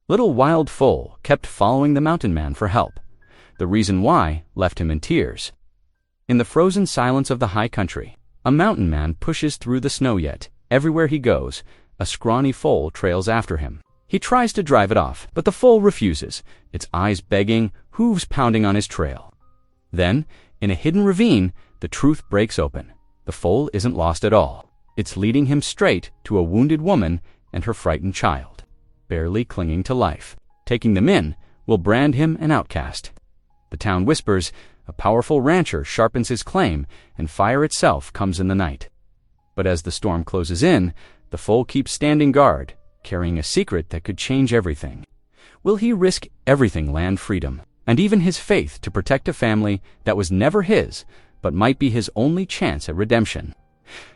Little wild Foal kept following the mountain man for help. The reason why left him in tears. In the frozen silence of the high country, a mountain man pushes through the snow yet. Everywhere he goes, a scrawny foal trails after him. He tries to drive it off, but the foal refuses, its eyes begging, hooves pounding on his trail. Then, in a hidden ravine, the truth breaks open. The foal isn't lost at all. It's leading him straight to a wounded woman and her frightened child, barely clinging to life. Taking them in will brand him an outcast. The town whispers, a powerful rancher sharpens his claim, and fire itself comes in the night. But as the storm closes in, the foal keeps standing guard, carrying a secret that could change everything. Will he risk everything, land freedom, and even his faith to protect a family that was never his, but might be his only chance at redemption?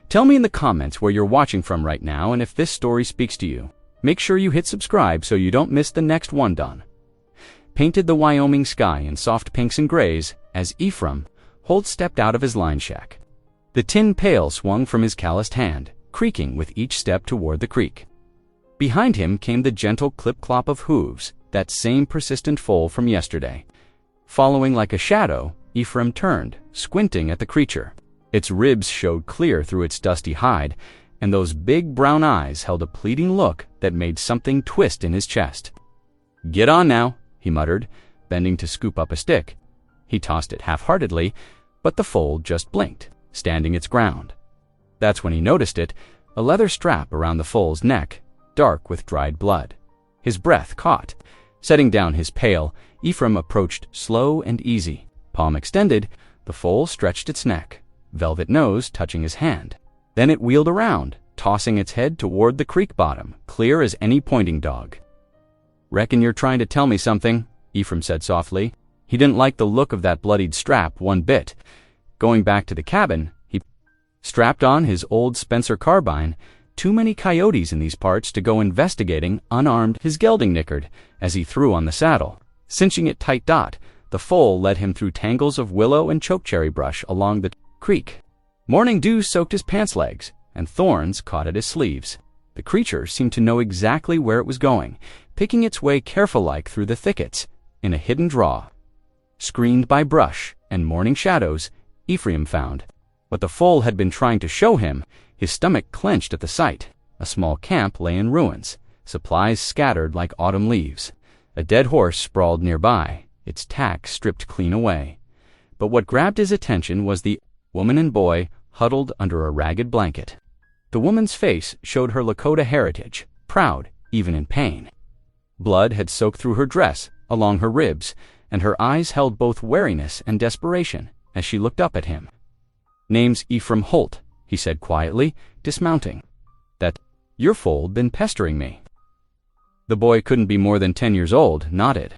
Tell me in the comments where you're watching from right now, and if this story speaks to you. Make sure you hit subscribe so you don't miss the next one done. Painted the Wyoming sky in soft pinks and grays as Ephraim Holt stepped out of his line shack. The tin pail swung from his calloused hand, creaking with each step toward the creek. Behind him came the gentle clip-clop of hooves, that same persistent foal from yesterday. Following like a shadow, Ephraim turned, squinting at the creature. Its ribs showed clear through its dusty hide, and those big brown eyes held a pleading look that made something twist in his chest. "Get on now," he muttered, bending to scoop up a stick. He tossed it half-heartedly, but the foal just blinked, standing its ground. That's when he noticed it, a leather strap around the foal's neck, dark with dried blood. His breath caught. Setting down his pail, Ephraim approached slow and easy. Palm extended, the foal stretched its neck, velvet nose touching his hand. Then it wheeled around, tossing its head toward the creek bottom, clear as any pointing dog. "Reckon you're trying to tell me something," Ephraim said softly. He didn't like the look of that bloodied strap one bit. Going back to the cabin, he strapped on his old Spencer carbine. Too many coyotes in these parts to go investigating unarmed. His gelding nickered as he threw on the saddle. Cinching it tight, the foal led him through tangles of willow and chokecherry brush along the creek. Morning dew soaked his pants legs, and thorns caught at his sleeves. The creature seemed to know exactly where it was going, picking its way careful-like through the thickets, in a hidden draw. Screened by brush and morning shadows, Ephraim found what the foal had been trying to show him. His stomach clenched at the sight. A small camp lay in ruins, supplies scattered like autumn leaves. A dead horse sprawled nearby, its tack stripped clean away. But what grabbed his attention was the woman and boy huddled under a ragged blanket. The woman's face showed her Lakota heritage, proud even in pain. Blood had soaked through her dress, along her ribs, and her eyes held both wariness and desperation as she looked up at him. "Name's Ephraim Holt," he said quietly, dismounting. "That your foal been pestering me." The boy couldn't be more than 10 years old, nodded.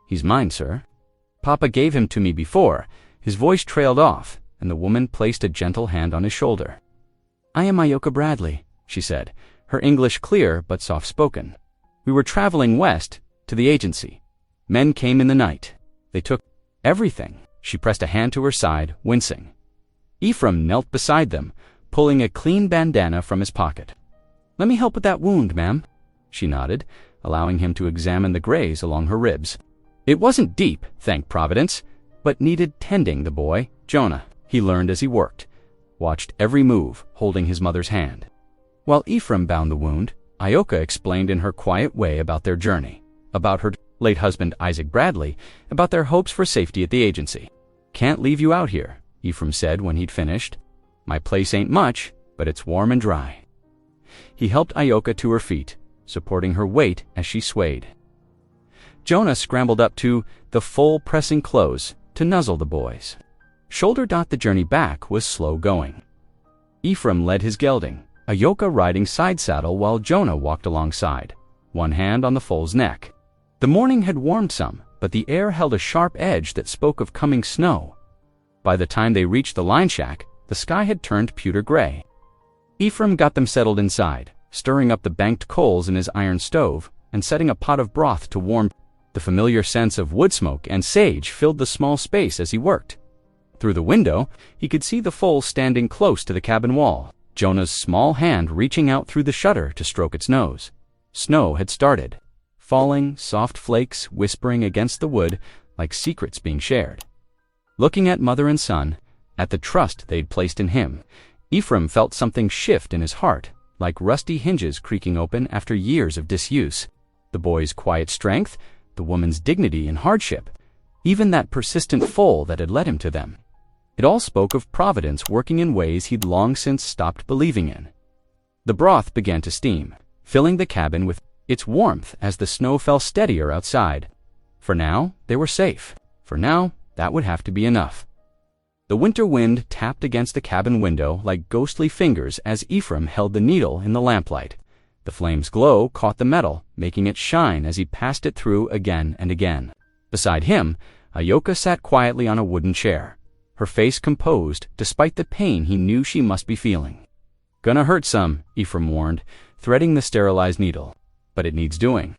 "He's mine, sir. Papa gave him to me before." His voice trailed off, and the woman placed a gentle hand on his shoulder. "I am Ioka Bradley," she said, her English clear but soft-spoken. "We were traveling west to the agency. Men came in the night. They took everything." She pressed a hand to her side, wincing. Ephraim knelt beside them, pulling a clean bandana from his pocket. "Let me help with that wound, ma'am." She nodded, allowing him to examine the graze along her ribs. It wasn't deep, thank Providence, but needed tending. The boy, Jonah, he learned as he worked, watched every move, holding his mother's hand. While Ephraim bound the wound, Ioka explained in her quiet way about their journey, about her late husband Isaac Bradley, about their hopes for safety at the agency. "Can't leave you out here," Ephraim said when he'd finished. "My place ain't much, but it's warm and dry." He helped Ioka to her feet, supporting her weight as she swayed. Jonah scrambled up to the foal, pressing close to nuzzle the boys. The journey back was slow going. Ephraim led his gelding, Ioka riding side saddle while Jonah walked alongside, one hand on the foal's neck. The morning had warmed some, but the air held a sharp edge that spoke of coming snow. By the time they reached the line shack, the sky had turned pewter gray. Ephraim got them settled inside, stirring up the banked coals in his iron stove and setting a pot of broth to warm. The familiar sense of wood smoke and sage filled the small space as he worked. Through the window, he could see the foal standing close to the cabin wall, Jonah's small hand reaching out through the shutter to stroke its nose. Snow had started, falling, soft flakes whispering against the wood like secrets being shared. Looking at mother and son, at the trust they'd placed in him, Ephraim felt something shift in his heart, like rusty hinges creaking open after years of disuse. The boy's quiet strength, the woman's dignity in hardship, even that persistent foal that had led him to them. It all spoke of Providence working in ways he'd long since stopped believing in. The broth began to steam, filling the cabin with its warmth as the snow fell steadier outside. For now, they were safe. For now, that would have to be enough. The winter wind tapped against the cabin window like ghostly fingers as Ephraim held the needle in the lamplight. The flame's glow caught the metal, making it shine as he passed it through again and again. Beside him, Ayoka sat quietly on a wooden chair, her face composed despite the pain he knew she must be feeling. "Gonna hurt some," Ephraim warned, threading the sterilized needle. "But it needs doing."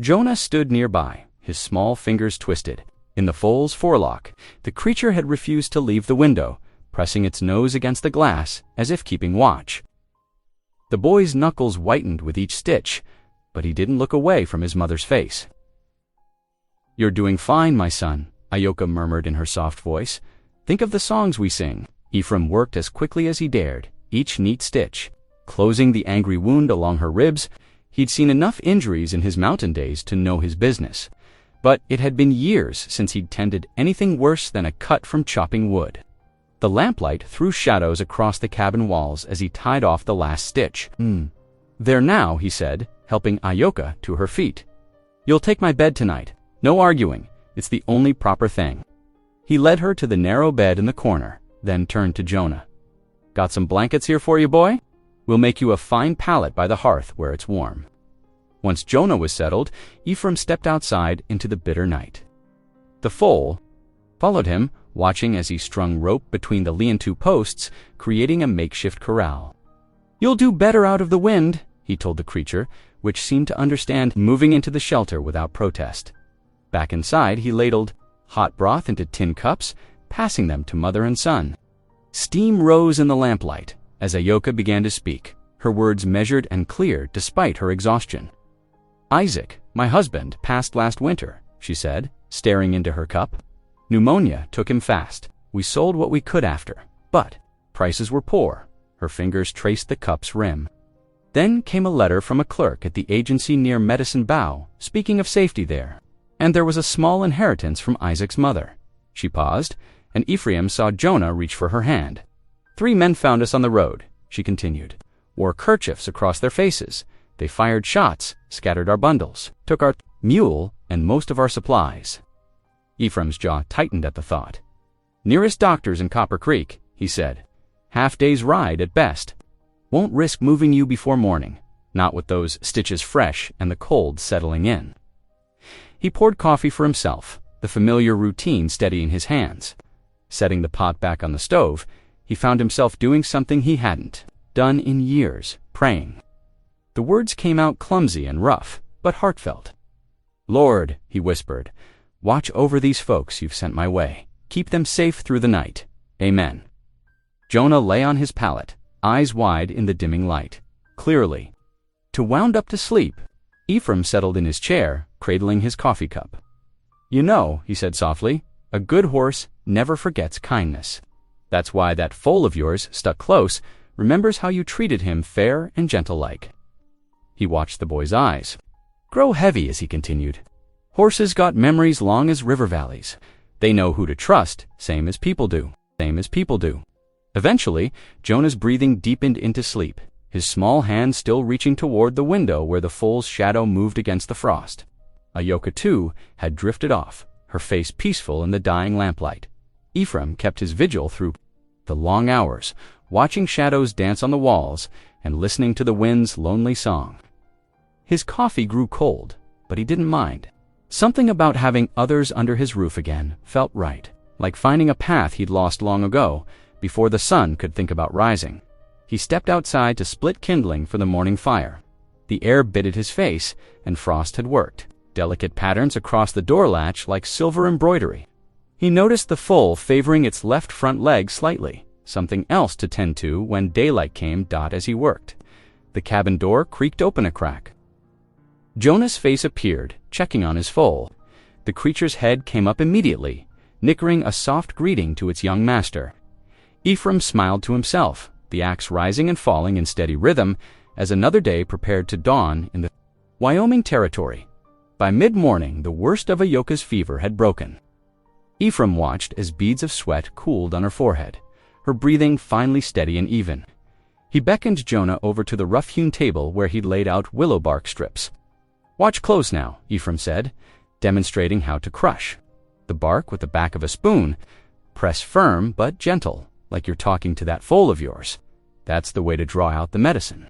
Jonah stood nearby, his small fingers twisted. In the foal's forelock, the creature had refused to leave the window, pressing its nose against the glass as if keeping watch. The boy's knuckles whitened with each stitch, but he didn't look away from his mother's face. "You're doing fine, my son," Ayoka murmured in her soft voice. "Think of the songs we sing." Ephraim worked as quickly as he dared, each neat stitch, closing the angry wound along her ribs. He'd seen enough injuries in his mountain days to know his business, but it had been years since he'd tended anything worse than a cut from chopping wood. The lamplight threw shadows across the cabin walls as he tied off the last stitch. "There now," he said, helping Ayoka to her feet. "You'll take my bed tonight. No arguing. It's the only proper thing." He led her to the narrow bed in the corner, then turned to Jonah. "Got some blankets here for you, boy? We'll make you a fine pallet by the hearth where it's warm." Once Jonah was settled, Ephraim stepped outside into the bitter night. The foal followed him, watching as he strung rope between the lean-to posts, creating a makeshift corral. "You'll do better out of the wind," he told the creature, which seemed to understand, moving into the shelter without protest. Back inside, he ladled hot broth into tin cups, passing them to mother and son. Steam rose in the lamplight as Ayoka began to speak, her words measured and clear despite her exhaustion. "Isaac, my husband, passed last winter," she said, staring into her cup. "Pneumonia took him fast. We sold what we could after, but prices were poor." Her fingers traced the cup's rim. Then came a letter from a clerk at the agency near Medicine Bow, speaking of safety there. And there was a small inheritance from Isaac's mother. She paused, and Ephraim saw Jonah reach for her hand. "3 men found us on the road," she continued, "wore kerchiefs across their faces. They fired shots, scattered our bundles, took our mule and most of our supplies." Ephraim's jaw tightened at the thought. "Nearest doctor's in Copper Creek," he said. "Half-day's ride at best. Won't risk moving you before morning, not with those stitches fresh and the cold settling in." He poured coffee for himself, the familiar routine steadying his hands. Setting the pot back on the stove, he found himself doing something he hadn't done in years, praying. The words came out clumsy and rough, but heartfelt. "Lord," he whispered, "watch over these folks you've sent my way. Keep them safe through the night. Amen." Jonah lay on his pallet, eyes wide in the dimming light. Clearly, to wound up to sleep, Ephraim settled in his chair, cradling his coffee cup. "You know," he said softly, "a good horse never forgets kindness. That's why that foal of yours, stuck close, remembers how you treated him fair and gentle-like." He watched the boy's eyes grow heavy as he continued. "Horses got memories long as river valleys. They know who to trust, same as people do. Eventually, Jonah's breathing deepened into sleep, his small hand still reaching toward the window where the foal's shadow moved against the frost. Ayoka, too, had drifted off, her face peaceful in the dying lamplight. Ephraim kept his vigil through the long hours, watching shadows dance on the walls and listening to the wind's lonely song. His coffee grew cold, but he didn't mind. Something about having others under his roof again felt right, like finding a path he'd lost long ago, before the sun could think about rising. He stepped outside to split kindling for the morning fire. The air bit at his face, and frost had worked, delicate patterns across the door latch like silver embroidery. He noticed the foal favoring its left front leg slightly, something else to tend to when daylight came. As he worked, the cabin door creaked open a crack. Jonah's face appeared, checking on his foal. The creature's head came up immediately, nickering a soft greeting to its young master. Ephraim smiled to himself, the axe rising and falling in steady rhythm as another day prepared to dawn in the Wyoming territory. By mid-morning, the worst of Ayoka's fever had broken. Ephraim watched as beads of sweat cooled on her forehead, her breathing finally steady and even. He beckoned Jonah over to the rough-hewn table where he'd laid out willow bark strips. "Watch close now," Ephraim said, demonstrating how to crush the bark with the back of a spoon. "Press firm but gentle, like you're talking to that foal of yours. That's the way to draw out the medicine."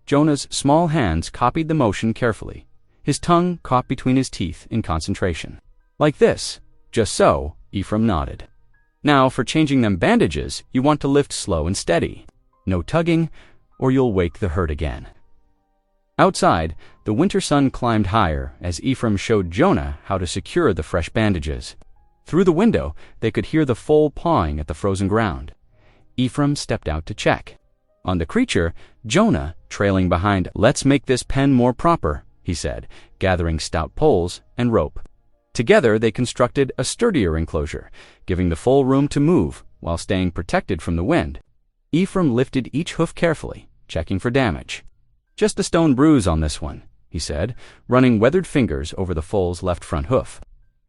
Jonah's small hands copied the motion carefully, his tongue caught between his teeth in concentration. "Like this. Just so," Ephraim nodded. "Now, for changing them bandages, you want to lift slow and steady. No tugging, or you'll wake the herd again." Outside, the winter sun climbed higher as Ephraim showed Jonah how to secure the fresh bandages. Through the window, they could hear the foal pawing at the frozen ground. Ephraim stepped out to check. On the creature, Jonah, trailing behind. "Let's make this pen more proper," he said, gathering stout poles and rope. Together, they constructed a sturdier enclosure, giving the foal room to move while staying protected from the wind. Ephraim lifted each hoof carefully, checking for damage. "Just a stone bruise on this one," he said, running weathered fingers over the foal's left front hoof.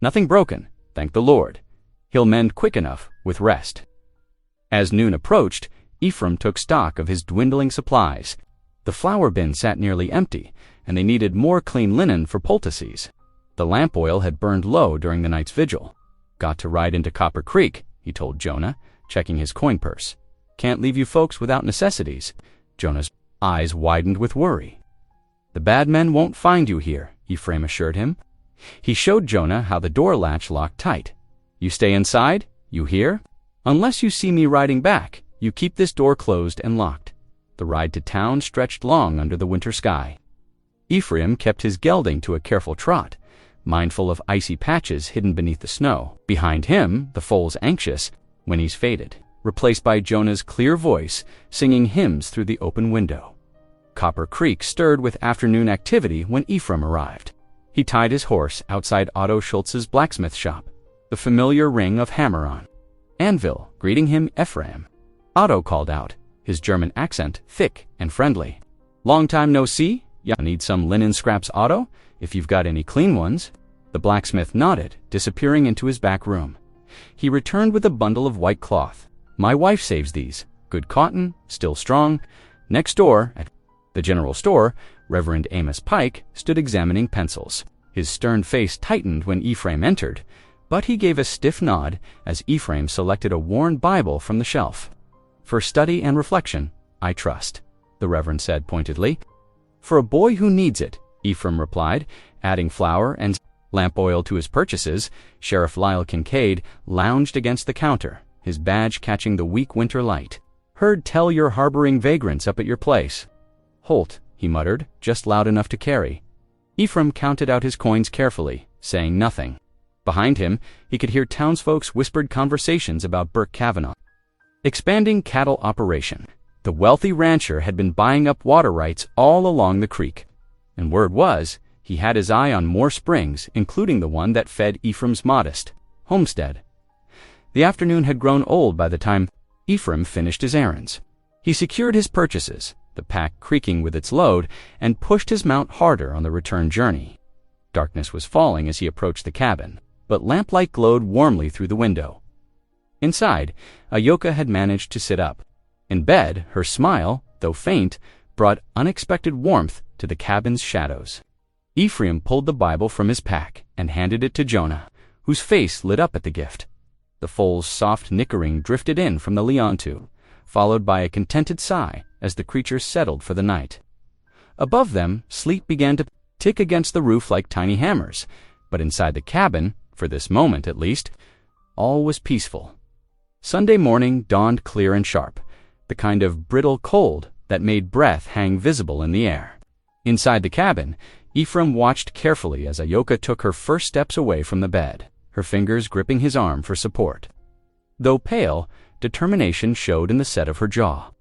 "Nothing broken, thank the Lord. He'll mend quick enough with rest." As noon approached, Ephraim took stock of his dwindling supplies. The flour bin sat nearly empty, and they needed more clean linen for poultices. The lamp oil had burned low during the night's vigil. "Got to ride into Copper Creek," he told Jonah, checking his coin purse. "Can't leave you folks without necessities." Jonah's eyes widened with worry. "The bad men won't find you here," Ephraim assured him. He showed Jonah how the door latch locked tight. "You stay inside, you hear? Unless you see me riding back, you keep this door closed and locked." The ride to town stretched long under the winter sky. Ephraim kept his gelding to a careful trot, mindful of icy patches hidden beneath the snow. Behind him, the foal's anxious when he's faded, replaced by Jonah's clear voice singing hymns through the open window. Copper Creek stirred with afternoon activity when Ephraim arrived. He tied his horse outside Otto Schultz's blacksmith shop, the familiar ring of hammer on anvil greeting him. "Ephraim," Otto called out, his German accent thick and friendly. "Long time no see? Ya need some linen scraps, Otto, if you've got any clean ones." The blacksmith nodded, disappearing into his back room. He returned with a bundle of white cloth. "My wife saves these. Good cotton, still strong." Next door, at the general store, Reverend Amos Pike stood examining pencils. His stern face tightened when Ephraim entered, but he gave a stiff nod as Ephraim selected a worn Bible from the shelf. "For study and reflection, I trust," the Reverend said pointedly. "For a boy who needs it," Ephraim replied, adding flour and lamp oil to his purchases. Sheriff Lyle Kincaid lounged against the counter, his badge catching the weak winter light. "Heard tell you're harboring vagrants up at your place." "Holt," he muttered, just loud enough to carry. Ephraim counted out his coins carefully, saying nothing. Behind him, he could hear townsfolk's whispered conversations about Burke Kavanaugh. Expanding cattle operation. The wealthy rancher had been buying up water rights all along the creek, and word was he had his eye on more springs, including the one that fed Ephraim's modest homestead. The afternoon had grown old by the time Ephraim finished his errands. He secured his purchases, the pack creaking with its load, and pushed his mount harder on the return journey. Darkness was falling as he approached the cabin, but lamplight glowed warmly through the window. Inside, Ayoka had managed to sit up. In bed, her smile, though faint, brought unexpected warmth to the cabin's shadows. Ephraim pulled the Bible from his pack and handed it to Jonah, whose face lit up at the gift. The foal's soft nickering drifted in from the lean-to, followed by a contented sigh as the creature settled for the night. Above them, sleep began to tick against the roof like tiny hammers, but inside the cabin, for this moment at least, all was peaceful. Sunday morning dawned clear and sharp, the kind of brittle cold that made breath hang visible in the air. Inside the cabin, Ephraim watched carefully as Ayoka took her first steps away from the bed, her fingers gripping his arm for support. Though pale, determination showed in the set of her jaw.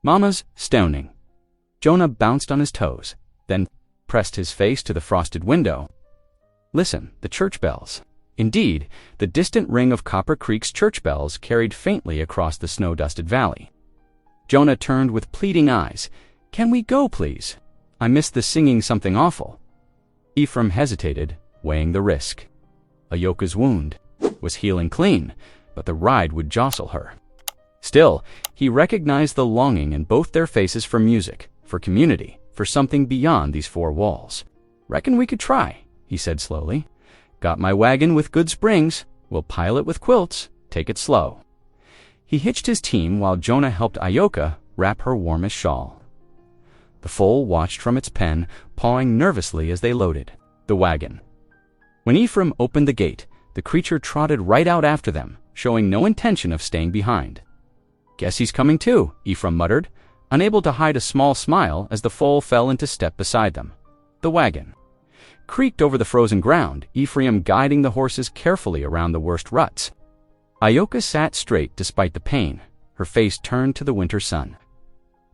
"Mama's stoning." Jonah bounced on his toes, then pressed his face to the frosted window. Listen, the church bells. Indeed, the distant ring of Copper Creek's church bells carried faintly across the snow-dusted valley. Jonah turned with pleading eyes. "Can we go, please? I miss the singing something awful." Ephraim hesitated, weighing the risk. Ayoka's wound was healing clean, but the ride would jostle her. Still, he recognized the longing in both their faces for music, for community, for something beyond these four walls. "Reckon we could try," he said slowly. "Got my wagon with good springs. We'll pile it with quilts. Take it slow." He hitched his team while Jonah helped Ayoka wrap her warmest shawl. The foal watched from its pen, pawing nervously as they loaded the wagon. When Ephraim opened the gate, the creature trotted right out after them, showing no intention of staying behind. "Guess he's coming too," Ephraim muttered, unable to hide a small smile as the foal fell into step beside them. The wagon creaked over the frozen ground, Ephraim guiding the horses carefully around the worst ruts. Ayoka sat straight despite the pain, her face turned to the winter sun.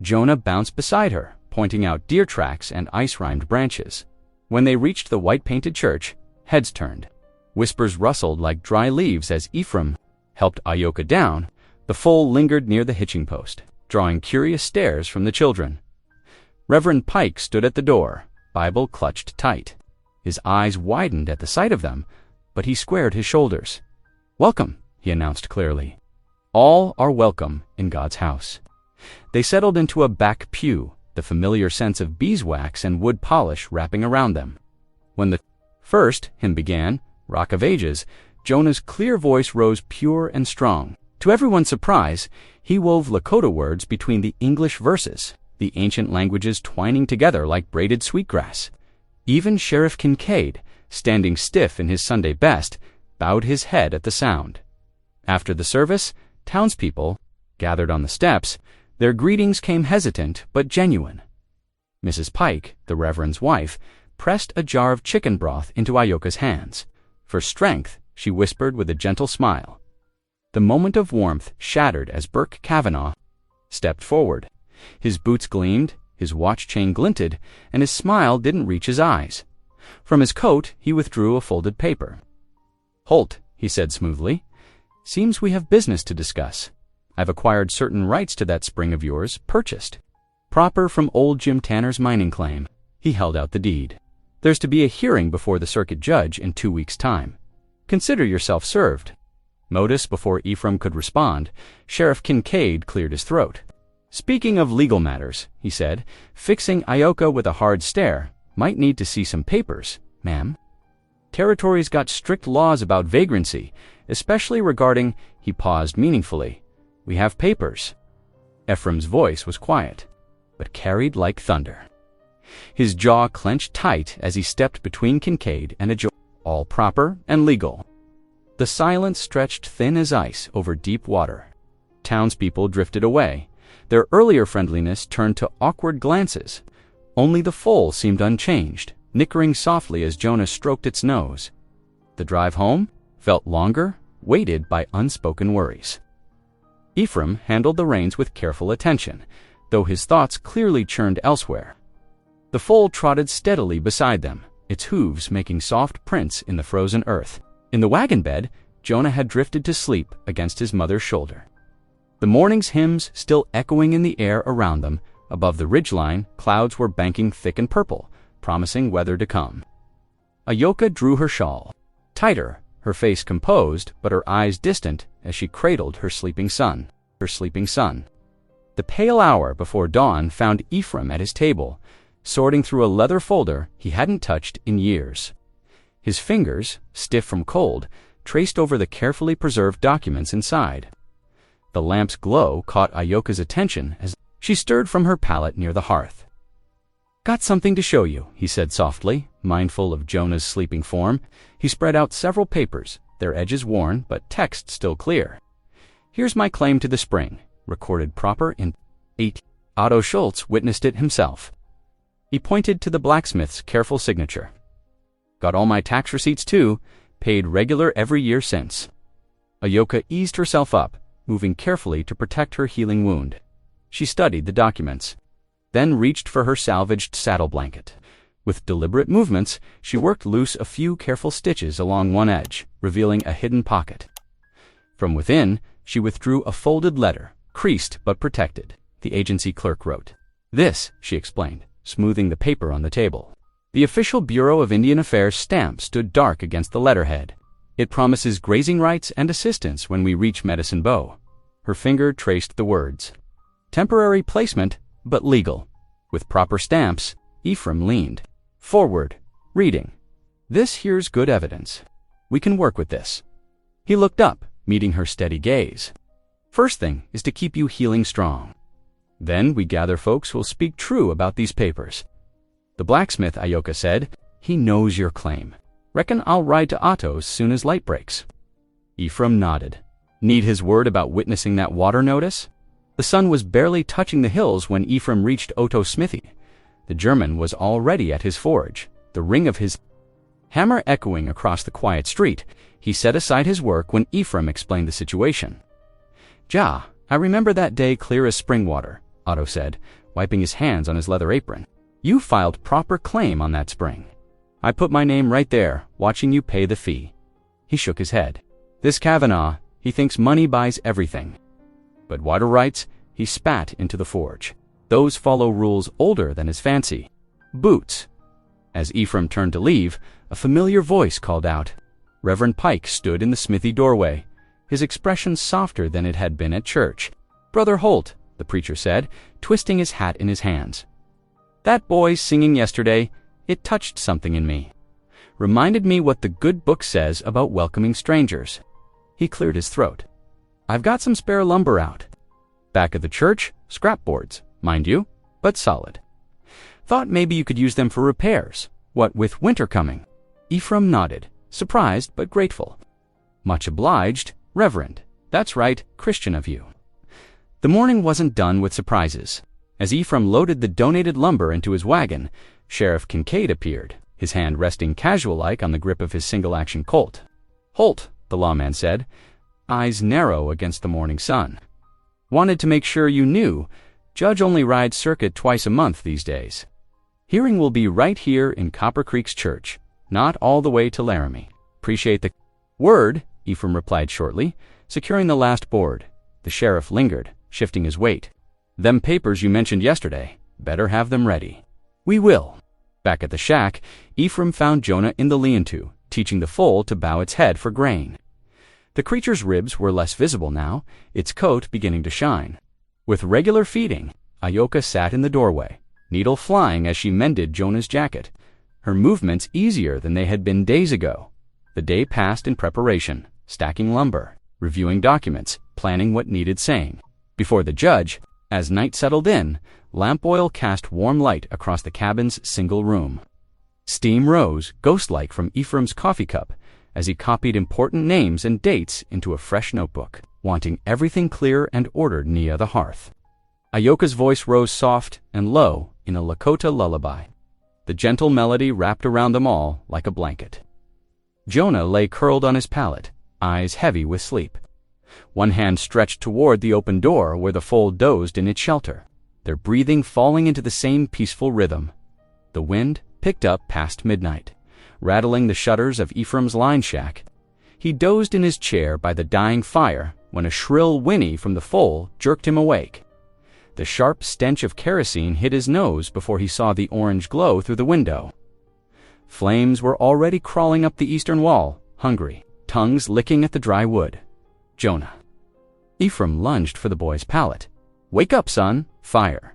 Jonah bounced beside her, pointing out deer tracks and ice-rimed branches. When they reached the white-painted church, heads turned. Whispers rustled like dry leaves as Ephraim helped Ayoka down. The foal lingered near the hitching post, drawing curious stares from the children. Reverend Pike stood at the door, Bible clutched tight. His eyes widened at the sight of them, but he squared his shoulders. "Welcome," he announced clearly. "All are welcome in God's house." They settled into a back pew, the familiar sense of beeswax and wood polish wrapping around them. When the first hymn began, Rock of Ages, Jonah's clear voice rose pure and strong. To everyone's surprise, he wove Lakota words between the English verses, the ancient languages twining together like braided sweetgrass. Even Sheriff Kincaid, standing stiff in his Sunday best, bowed his head at the sound. After the service, townspeople gathered on the steps. Their greetings came hesitant but genuine. Mrs. Pike, the Reverend's wife, pressed a jar of chicken broth into Ayoka's hands. For strength, she whispered with a gentle smile. The moment of warmth shattered as Burke Kavanaugh stepped forward. His boots gleamed, his watch chain glinted, and his smile didn't reach his eyes. From his coat, he withdrew a folded paper. "Holt," he said smoothly, "seems we have business to discuss. I've acquired certain rights to that spring of yours, purchased. Proper from old Jim Tanner's mining claim." He held out the deed. "There's to be a hearing before the circuit judge in 2 weeks' time. Consider yourself served." Modus before Ephraim could respond, Sheriff Kincaid cleared his throat. "Speaking of legal matters," he said, fixing Ayoka with a hard stare, "might need to see some papers, ma'am. Territory's got strict laws about vagrancy, especially regarding—" He paused meaningfully. "We have papers." Ephraim's voice was quiet, but carried like thunder. His jaw clenched tight as he stepped between Kincaid and Ayoka. All proper and legal. The silence stretched thin as ice over deep water. Townspeople drifted away. Their earlier friendliness turned to awkward glances. Only the foal seemed unchanged, nickering softly as Jonah stroked its nose. The drive home felt longer, weighted by unspoken worries. Ephraim handled the reins with careful attention, though his thoughts clearly churned elsewhere. The foal trotted steadily beside them, its hooves making soft prints in the frozen earth. In the wagon bed, Jonah had drifted to sleep against his mother's shoulder. The morning's hymns still echoing in the air around them. Above the ridgeline, clouds were banking thick and purple, promising weather to come. Ayoka drew her shawl tighter, her face composed but her eyes distant as she cradled her sleeping son. The pale hour before dawn found Ephraim at his table, sorting through a leather folder he hadn't touched in years. His fingers, stiff from cold, traced over the carefully preserved documents inside. The lamp's glow caught Ayoka's attention as she stirred from her pallet near the hearth. "Got something to show you," he said softly, mindful of Jonah's sleeping form. He spread out several papers, their edges worn but text still clear. "Here's my claim to the spring, recorded proper in 8. Otto Schultz witnessed it himself." He pointed to the blacksmith's careful signature. "Got all my tax receipts too, paid regular every year since." Ayoka eased herself up, moving carefully to protect her healing wound. She studied the documents, then reached for her salvaged saddle blanket. With deliberate movements, she worked loose a few careful stitches along one edge, revealing a hidden pocket. From within, she withdrew a folded letter, creased but protected. The agency clerk wrote. "This," she explained, smoothing the paper on the table. The official Bureau of Indian Affairs stamp stood dark against the letterhead. "It promises grazing rights and assistance when we reach Medicine Bow." Her finger traced the words. "Temporary placement, but legal." With proper stamps, Ephraim leaned forward, reading. "This here's good evidence. We can work with this." He looked up, meeting her steady gaze. "First thing is to keep you healing strong. Then we gather folks who'll speak true about these papers." "The blacksmith," Ioka said, "he knows your claim. Reckon I'll ride to Otto's soon as light breaks." Ephraim nodded. Need his word about witnessing that water notice? The sun was barely touching the hills when Ephraim reached Otto's smithy. The German was already at his forge, the ring of his hammer echoing across the quiet street. He set aside his work when Ephraim explained the situation. "Ja, I remember that day clear as spring water," Otto said, wiping his hands on his leather apron. "You filed proper claim on that spring. I put my name right there, watching you pay the fee." He shook his head. "This Kavanaugh, he thinks money buys everything. But water rights, he spat into the forge. Those follow rules older than his fancy. Boots." As Ephraim turned to leave, a familiar voice called out. Reverend Pike stood in the smithy doorway, his expression softer than it had been at church. "Brother Holt," the preacher said, twisting his hat in his hands. "That boy singing yesterday, it touched something in me. Reminded me what the good book says about welcoming strangers." He cleared his throat. "I've got some spare lumber out. Back of the church, scrap boards, mind you, but solid. Thought maybe you could use them for repairs, what with winter coming." Ephraim nodded, surprised but grateful. "Much obliged, Reverend. That's right, Christian of you." The morning wasn't done with surprises. As Ephraim loaded the donated lumber into his wagon, Sheriff Kincaid appeared, his hand resting casual-like on the grip of his single-action Colt. "Holt," the lawman said, eyes narrow against the morning sun. "Wanted to make sure you knew, Judge only rides circuit twice a month these days. Hearing will be right here in Copper Creek's church, not all the way to Laramie. Appreciate the word," Ephraim replied shortly, securing the last board. The sheriff lingered, shifting his weight. "Them papers you mentioned yesterday, better have them ready." "We will." Back at the shack, Ephraim found Jonah in the lean-to, teaching the foal to bow its head for grain. The creature's ribs were less visible now, its coat beginning to shine. With regular feeding, Ioka sat in the doorway, needle flying as she mended Jonah's jacket, her movements easier than they had been days ago. The day passed in preparation, stacking lumber, reviewing documents, planning what needed saying. Before the judge, as night settled in, lamp oil cast warm light across the cabin's single room. Steam rose, ghost-like from Ephraim's coffee cup, as he copied important names and dates into a fresh notebook, wanting everything clear and ordered near the hearth. Ioka's voice rose soft and low in a Lakota lullaby. The gentle melody wrapped around them all like a blanket. Jonah lay curled on his pallet, eyes heavy with sleep. One hand stretched toward the open door where the foal dozed in its shelter, their breathing falling into the same peaceful rhythm. The wind picked up past midnight, rattling the shutters of Ephraim's line shack. He dozed in his chair by the dying fire when a shrill whinny from the foal jerked him awake. The sharp stench of kerosene hit his nose before he saw the orange glow through the window. Flames were already crawling up the eastern wall, hungry, tongues licking at the dry wood. Jonah. Ephraim lunged for the boy's pallet. "Wake up, son! Fire!"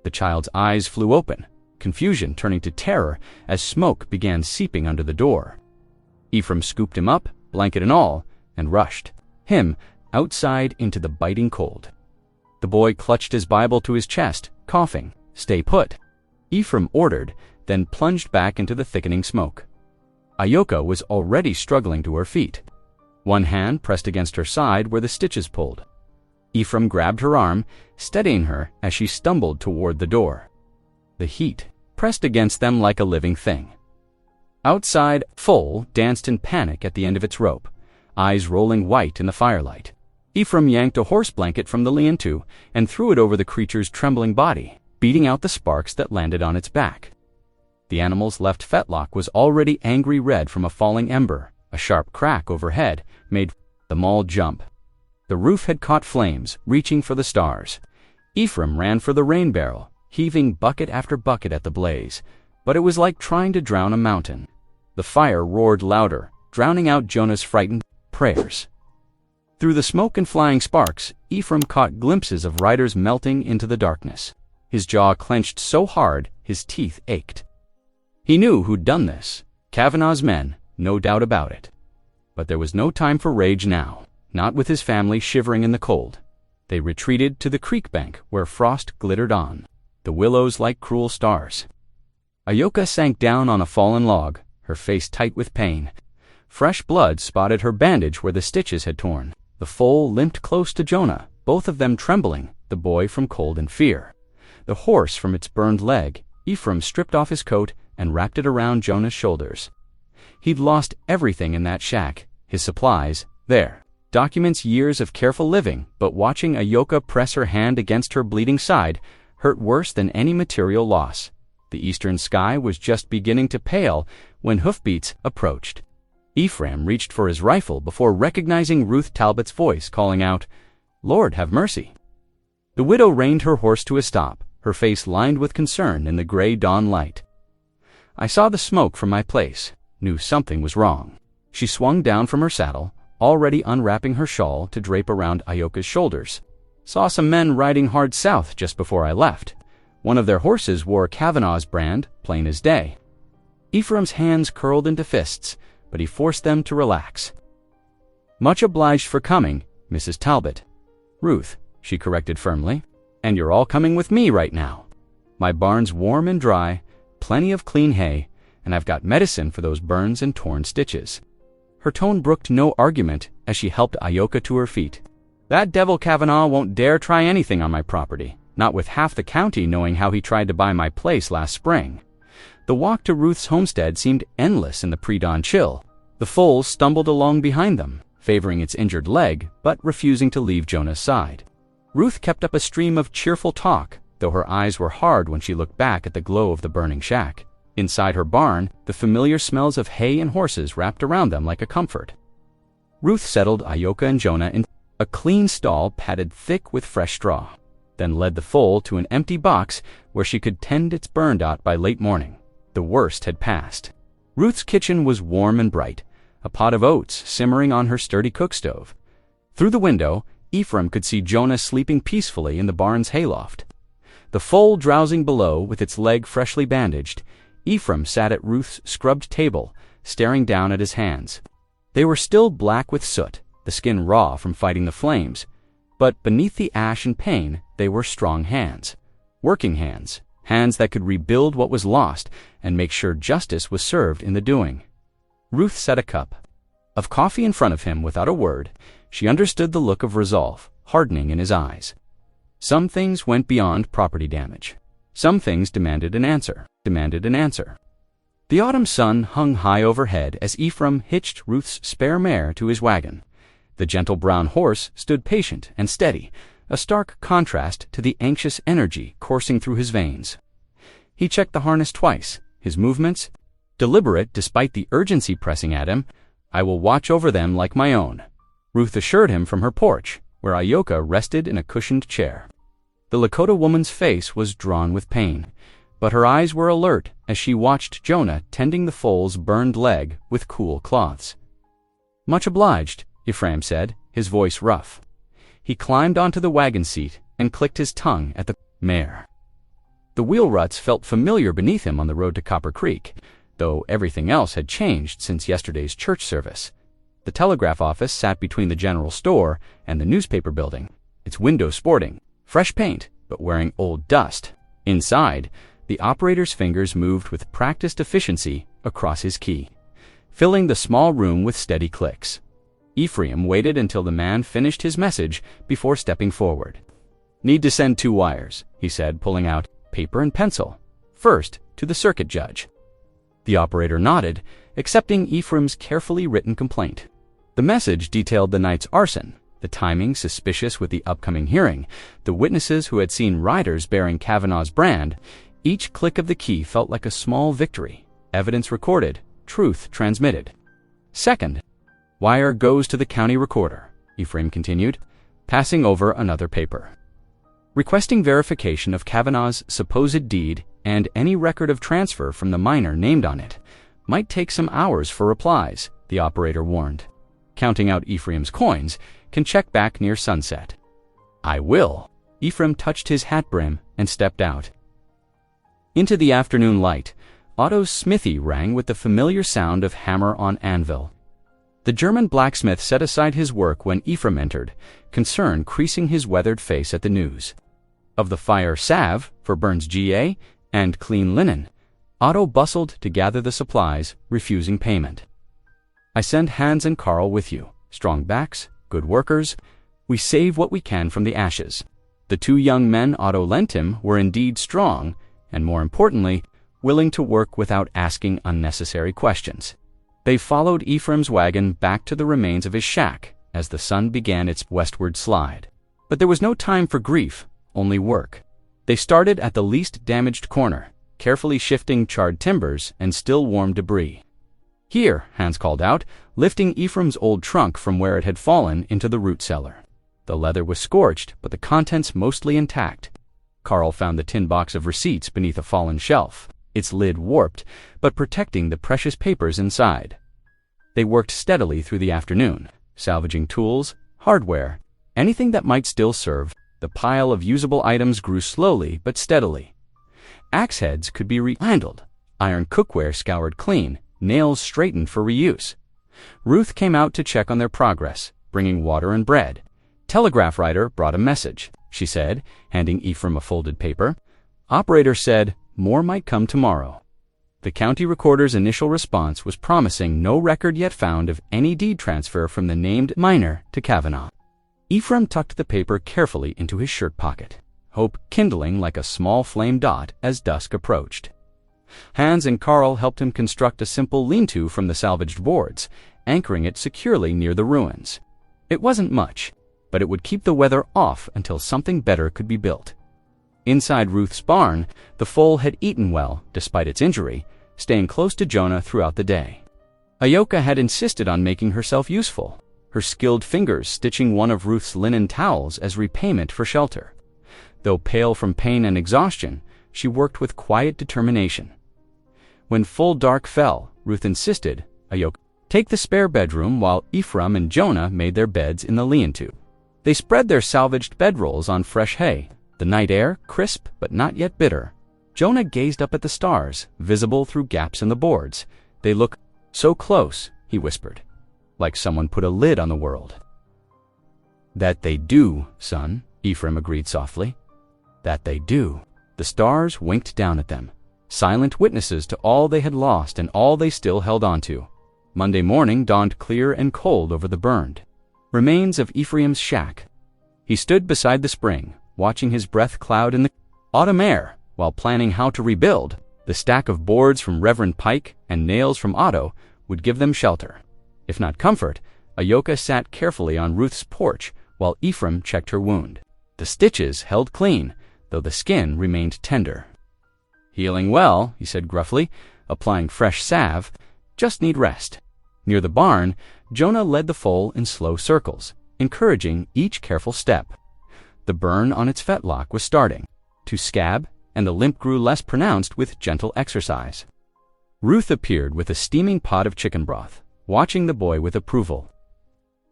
The child's eyes flew open, confusion turning to terror as smoke began seeping under the door. Ephraim scooped him up, blanket and all, and rushed him outside into the biting cold. The boy clutched his Bible to his chest, coughing. "Stay put," Ephraim ordered, then plunged back into the thickening smoke. Ioka was already struggling to her feet. One hand pressed against her side where the stitches pulled. Ephraim grabbed her arm, steadying her as she stumbled toward the door. The heat pressed against them like a living thing. Outside, Foal danced in panic at the end of its rope, eyes rolling white in the firelight. Ephraim yanked a horse blanket from the lean-to and threw it over the creature's trembling body, beating out the sparks that landed on its back. The animal's left fetlock was already angry red from a falling ember. A sharp crack overhead made them all jump. The roof had caught flames, reaching for the stars. Ephraim ran for the rain barrel, heaving bucket after bucket at the blaze, but it was like trying to drown a mountain. The fire roared louder, drowning out Jonah's frightened prayers. Through the smoke and flying sparks, Ephraim caught glimpses of riders melting into the darkness. His jaw clenched so hard, his teeth ached. He knew who'd done this. Kavanagh's men, no doubt about it. But there was no time for rage now, not with his family shivering in the cold. They retreated to the creek bank where frost glittered on, the willows like cruel stars. Ayoka sank down on a fallen log, her face tight with pain. Fresh blood spotted her bandage where the stitches had torn. The foal limped close to Jonah, both of them trembling, the boy from cold and fear. The horse from its burned leg. Ephraim stripped off his coat and wrapped it around Jonah's shoulders. He'd lost everything in that shack, his supplies, there. Documents years of careful living, but watching Ayoka press her hand against her bleeding side hurt worse than any material loss. The eastern sky was just beginning to pale when hoofbeats approached. Ephraim reached for his rifle before recognizing Ruth Talbot's voice calling out, "Lord, have mercy." The widow reined her horse to a stop, her face lined with concern in the gray dawn light. I saw the smoke from my place, knew something was wrong. She swung down from her saddle, already unwrapping her shawl to drape around Ayoka's shoulders. Saw some men riding hard south just before I left. One of their horses wore Kavanagh's brand, plain as day. Ephraim's hands curled into fists, but he forced them to relax. "Much obliged for coming, Mrs. Talbot." "Ruth," she corrected firmly. "And you're all coming with me right now. My barn's warm and dry, plenty of clean hay, and I've got medicine for those burns and torn stitches." Her tone brooked no argument as she helped Ayoka to her feet. "That devil Kavanagh won't dare try anything on my property, not with half the county knowing how he tried to buy my place last spring." The walk to Ruth's homestead seemed endless in the pre-dawn chill. The foal stumbled along behind them, favoring its injured leg, but refusing to leave Jonah's side. Ruth kept up a stream of cheerful talk, though her eyes were hard when she looked back at the glow of the burning shack. Inside her barn, the familiar smells of hay and horses wrapped around them like a comfort. Ruth settled Ayoka and Jonah in a clean stall padded thick with fresh straw, then led the foal to an empty box where she could tend its burned out by late morning. The worst had passed. Ruth's kitchen was warm and bright, a pot of oats simmering on her sturdy cook stove. Through the window, Ephraim could see Jonah sleeping peacefully in the barn's hayloft. The foal drowsing below with its leg freshly bandaged, Ephraim sat at Ruth's scrubbed table, staring down at his hands. They were still black with soot, the skin raw from fighting the flames, but beneath the ash and pain, they were strong hands. Working hands, hands that could rebuild what was lost and make sure justice was served in the doing. Ruth set a cup of coffee in front of him without a word. She understood the look of resolve, hardening in his eyes. Some things went beyond property damage. Some things demanded an answer. The autumn sun hung high overhead as Ephraim hitched Ruth's spare mare to his wagon. The gentle brown horse stood patient and steady, a stark contrast to the anxious energy coursing through his veins. He checked the harness twice, his movements deliberate despite the urgency pressing at him. "I will watch over them like my own," Ruth assured him from her porch, where Ayoka rested in a cushioned chair. The Lakota woman's face was drawn with pain, but her eyes were alert as she watched Jonah tending the foal's burned leg with cool cloths. "Much obliged," Ephraim said, his voice rough. He climbed onto the wagon seat and clicked his tongue at the mare. The wheel ruts felt familiar beneath him on the road to Copper Creek, though everything else had changed since yesterday's church service. The telegraph office sat between the general store and the newspaper building, its window sporting fresh paint, but wearing old dust. Inside, the operator's fingers moved with practiced efficiency across his key, filling the small room with steady clicks. Ephraim waited until the man finished his message before stepping forward. "Need to send 2 wires, he said, pulling out paper and pencil. "First, to the circuit judge." The operator nodded, accepting Ephraim's carefully written complaint. The message detailed the night's arson, the timing suspicious with the upcoming hearing, the witnesses who had seen riders bearing Kavanagh's brand. Each click of the key felt like a small victory. Evidence recorded, truth transmitted. Second, wire goes to the county recorder, Ephraim continued, passing over another paper. Requesting verification of Kavanaugh's supposed deed and any record of transfer from the miner named on it. Might take some hours for replies, the operator warned. Counting out Ephraim's coins, can check back near sunset. I will. Ephraim touched his hat brim and stepped out. Into the afternoon light, Otto's smithy rang with the familiar sound of hammer on anvil. The German blacksmith set aside his work when Ephraim entered, concern creasing his weathered face at the news. Of the fire salve for Burns G.A. and clean linen, Otto bustled to gather the supplies, refusing payment. I send Hans and Karl with you. Strong backs, good workers. We save what we can from the ashes. The two young men Otto lent him were indeed strong, and more importantly, willing to work without asking unnecessary questions. They followed Ephraim's wagon back to the remains of his shack as the sun began its westward slide. But there was no time for grief, only work. They started at the least damaged corner, carefully shifting charred timbers and still warm debris. Here, Hans called out, lifting Ephraim's old trunk from where it had fallen into the root cellar. The leather was scorched, but the contents mostly intact. Karl found the tin box of receipts beneath a fallen shelf, its lid warped, but protecting the precious papers inside. They worked steadily through the afternoon, salvaging tools, hardware, anything that might still serve. The pile of usable items grew slowly but steadily. Axe heads could be re-handled, iron cookware scoured clean, nails straightened for reuse. Ruth came out to check on their progress, bringing water and bread. Telegraph writer brought a message, she said, handing Ephraim a folded paper. Operator said, more might come tomorrow. The county recorder's initial response was promising no record yet found of any deed transfer from the named miner to Kavanaugh. Ephraim tucked the paper carefully into his shirt pocket, hope kindling like a small flame dot as dusk approached. Hans and Karl helped him construct a simple lean-to from the salvaged boards, anchoring it securely near the ruins. It wasn't much, but it would keep the weather off until something better could be built. Inside Ruth's barn, the foal had eaten well, despite its injury, staying close to Jonah throughout the day. Ayoka had insisted on making herself useful, her skilled fingers stitching one of Ruth's linen towels as repayment for shelter. Though pale from pain and exhaustion, she worked with quiet determination. When full dark fell, Ruth insisted, Ayoka take the spare bedroom while Ephraim and Jonah made their beds in the lean-to. They spread their salvaged bedrolls on fresh hay, the night air crisp but not yet bitter. Jonah gazed up at the stars, visible through gaps in the boards. They look so close, he whispered, like someone put a lid on the world. That they do, son, Ephraim agreed softly. That they do. The stars winked down at them, silent witnesses to all they had lost and all they still held on to. Monday morning dawned clear and cold over the burned remains of Ephraim's shack. He stood beside the spring, watching his breath cloud in the autumn air while planning how to rebuild. The stack of boards from Reverend Pike and nails from Otto would give them shelter. If not comfort, Ayoka sat carefully on Ruth's porch while Ephraim checked her wound. The stitches held clean, though the skin remained tender. Healing well, he said gruffly, applying fresh salve. Just need rest. Near the barn, Jonah led the foal in slow circles, encouraging each careful step. The burn on its fetlock was starting to scab, and the limp grew less pronounced with gentle exercise. Ruth appeared with a steaming pot of chicken broth, watching the boy with approval.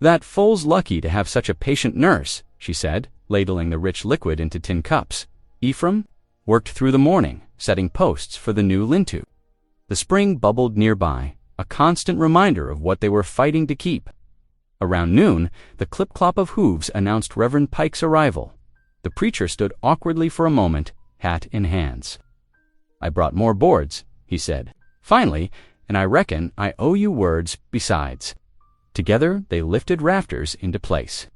That foal's lucky to have such a patient nurse, she said, ladling the rich liquid into tin cups. Ephraim worked through the morning, setting posts for the new lean-to. The spring bubbled nearby, a constant reminder of what they were fighting to keep. Around noon, the clip-clop of hooves announced Reverend Pike's arrival. The preacher stood awkwardly for a moment, hat in hands. I brought more boards, he said. Finally, and I reckon I owe you words besides. Together, they lifted rafters into place.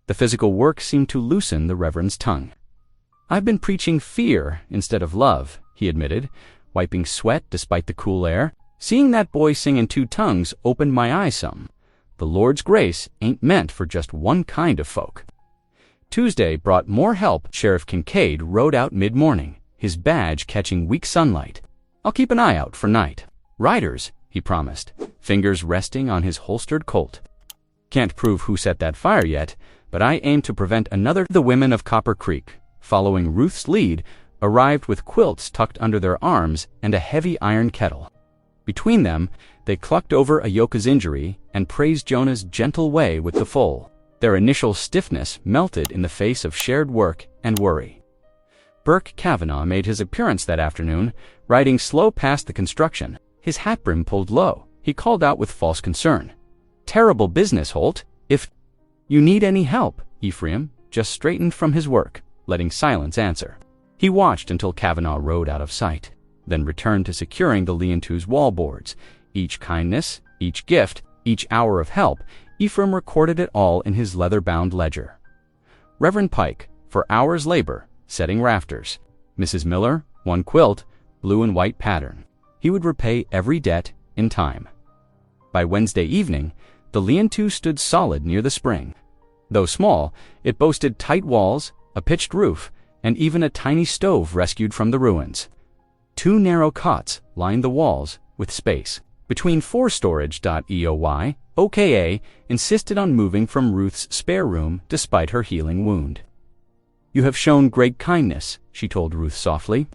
The physical work seemed to loosen the Reverend's tongue. I've been preaching fear instead of love, he admitted, wiping sweat despite the cool air. Seeing that boy sing in two tongues opened my eyes some. The Lord's grace ain't meant for just one kind of folk. Tuesday brought more help. Sheriff Kincaid rode out mid-morning, his badge catching weak sunlight. "I'll keep an eye out for night riders," he promised, fingers resting on his holstered Colt. "Can't prove who set that fire yet, but I aim to prevent another." The women of Copper Creek, following Ruth's lead, arrived with quilts tucked under their arms and a heavy iron kettle. Between them, they clucked over Ayoka's injury and praised Jonah's gentle way with the foal. Their initial stiffness melted in the face of shared work and worry. Burke Kavanaugh made his appearance that afternoon, riding slow past the construction, his hat brim pulled low. He called out with false concern, "Terrible business, Holt. If you need any help," Ephraim just straightened from his work, letting silence answer. He watched until Kavanaugh rode out of sight, then returned to securing the lean-to's wall boards. Each kindness, each gift, each hour of help, Ephraim recorded it all in his leather-bound ledger. Reverend Pike, for hours' labor, setting rafters. Mrs. Miller, 1 quilt, blue and white pattern. He would repay every debt in time. By Wednesday evening, the lean-to stood solid near the spring. Though small, it boasted tight walls, a pitched roof, and even a tiny stove rescued from the ruins. 2 narrow cots lined the walls with space. Between 4 storage.eoy, OKA insisted on moving from Ruth's spare room despite her healing wound. "You have shown great kindness," she told Ruth softly,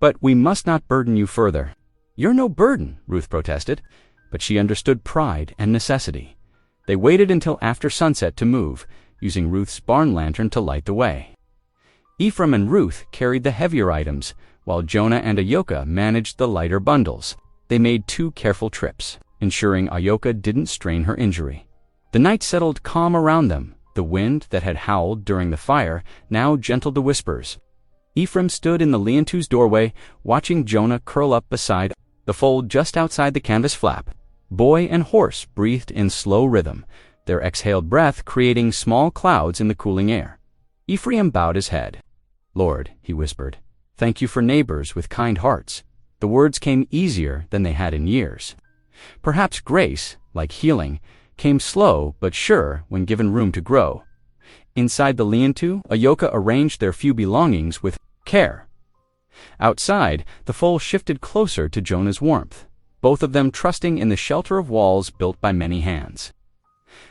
"but we must not burden you further." "You're no burden," Ruth protested, but she understood pride and necessity. They waited until after sunset to move, using Ruth's barn lantern to light the way. Ephraim and Ruth carried the heavier items, while Jonah and Ayoka managed the lighter bundles. They made 2 careful trips, ensuring Ayoka didn't strain her injury. The night settled calm around them, the wind that had howled during the fire now gentle to whispers. Ephraim stood in the lean-to's doorway, watching Jonah curl up beside the fold just outside the canvas flap. Boy and horse breathed in slow rhythm, their exhaled breath creating small clouds in the cooling air. Ephraim bowed his head. "Lord," he whispered, "thank you for neighbors with kind hearts." The words came easier than they had in years. Perhaps grace, like healing, came slow but sure when given room to grow. Inside the lean-to, Ayoka arranged their few belongings with care. Outside, the foal shifted closer to Jonah's warmth, both of them trusting in the shelter of walls built by many hands.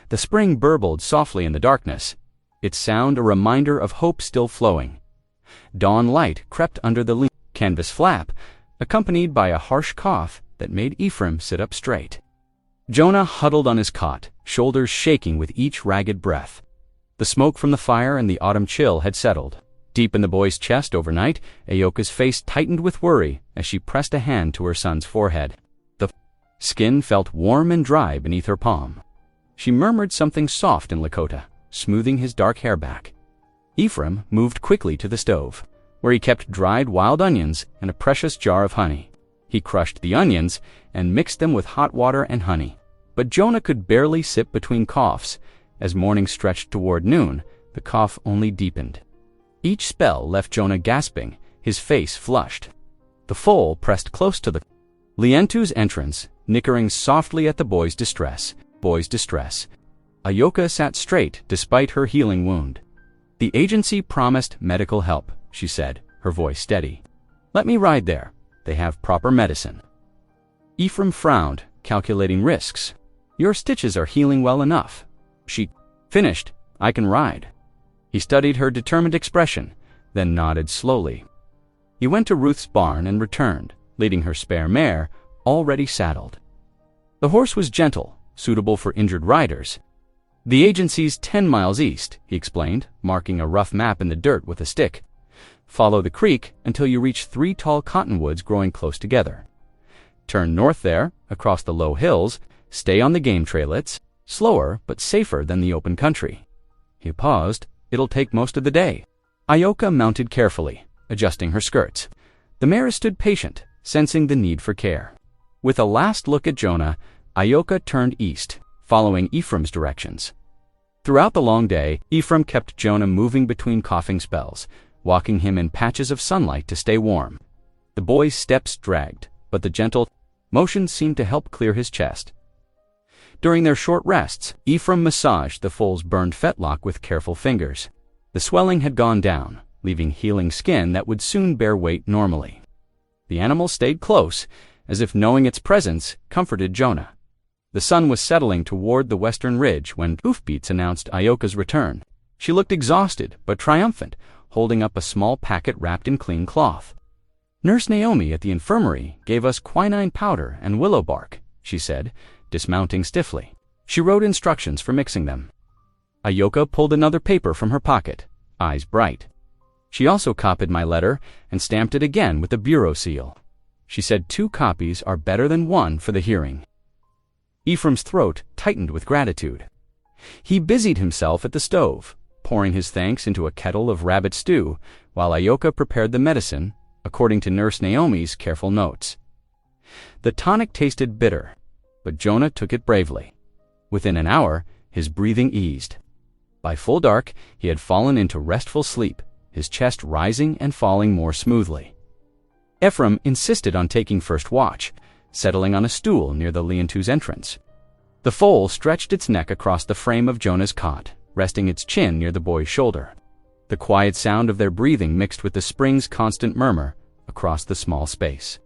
The spring burbled softly in the darkness, its sound a reminder of hope still flowing. Dawn light crept under the canvas flap, accompanied by a harsh cough that made Ephraim sit up straight. Jonah huddled on his cot, shoulders shaking with each ragged breath. The smoke from the fire and the autumn chill had settled. Deep in the boy's chest overnight, Ayoka's face tightened with worry as she pressed a hand to her son's forehead. The skin felt warm and dry beneath her palm. She murmured something soft in Lakota, smoothing his dark hair back. Ephraim moved quickly to the stove, where he kept dried wild onions and a precious jar of honey. He crushed the onions and mixed them with hot water and honey. But Jonah could barely sip between coughs. As morning stretched toward noon, the cough only deepened. Each spell left Jonah gasping, his face flushed. The foal pressed close to the lean-to's entrance, nickering softly at the boy's distress. Ayoka sat straight despite her healing wound. "The agency promised medical help," she said, her voice steady. "Let me ride there. They have proper medicine." Ephraim frowned, calculating risks. "Your stitches are healing well enough." She finished. "I can ride." He studied her determined expression, then nodded slowly. He went to Ruth's barn and returned, leading her spare mare, already saddled. The horse was gentle, suitable for injured riders. "The agency's 10 miles east," he explained, marking a rough map in the dirt with a stick. "Follow the creek until you reach 3 tall cottonwoods growing close together. Turn north there, across the low hills, stay on the game trailets, slower but safer than the open country." He paused. "It'll take most of the day." Ayoka mounted carefully, adjusting her skirts. The mare stood patient, sensing the need for care. With a last look at Jonah, Ayoka turned east, following Ephraim's directions. Throughout the long day, Ephraim kept Jonah moving between coughing spells, walking him in patches of sunlight to stay warm. The boy's steps dragged, but the gentle motion seemed to help clear his chest. During their short rests, Ephraim massaged the foal's burned fetlock with careful fingers. The swelling had gone down, leaving healing skin that would soon bear weight normally. The animal stayed close, as if knowing its presence comforted Jonah. The sun was settling toward the western ridge when hoofbeats announced Ioka's return. She looked exhausted but triumphant, holding up a small packet wrapped in clean cloth. "Nurse Naomi at the infirmary gave us quinine powder and willow bark," she said, dismounting stiffly. She wrote instructions for mixing them. Ioka pulled another paper from her pocket, eyes bright. She also copied my letter and stamped it again with the bureau seal. She said 2 copies are better than 1 for the hearing. Ephraim's throat tightened with gratitude. He busied himself at the stove, pouring his thanks into a kettle of rabbit stew, while Ioka prepared the medicine, according to Nurse Naomi's careful notes. The tonic tasted bitter, but Jonah took it bravely. Within an hour, his breathing eased. By full dark, he had fallen into restful sleep, his chest rising and falling more smoothly. Ephraim insisted on taking first watch, settling on a stool near the lean-to's entrance. The foal stretched its neck across the frame of Jonah's cot, resting its chin near the boy's shoulder. The quiet sound of their breathing mixed with the spring's constant murmur across the small space.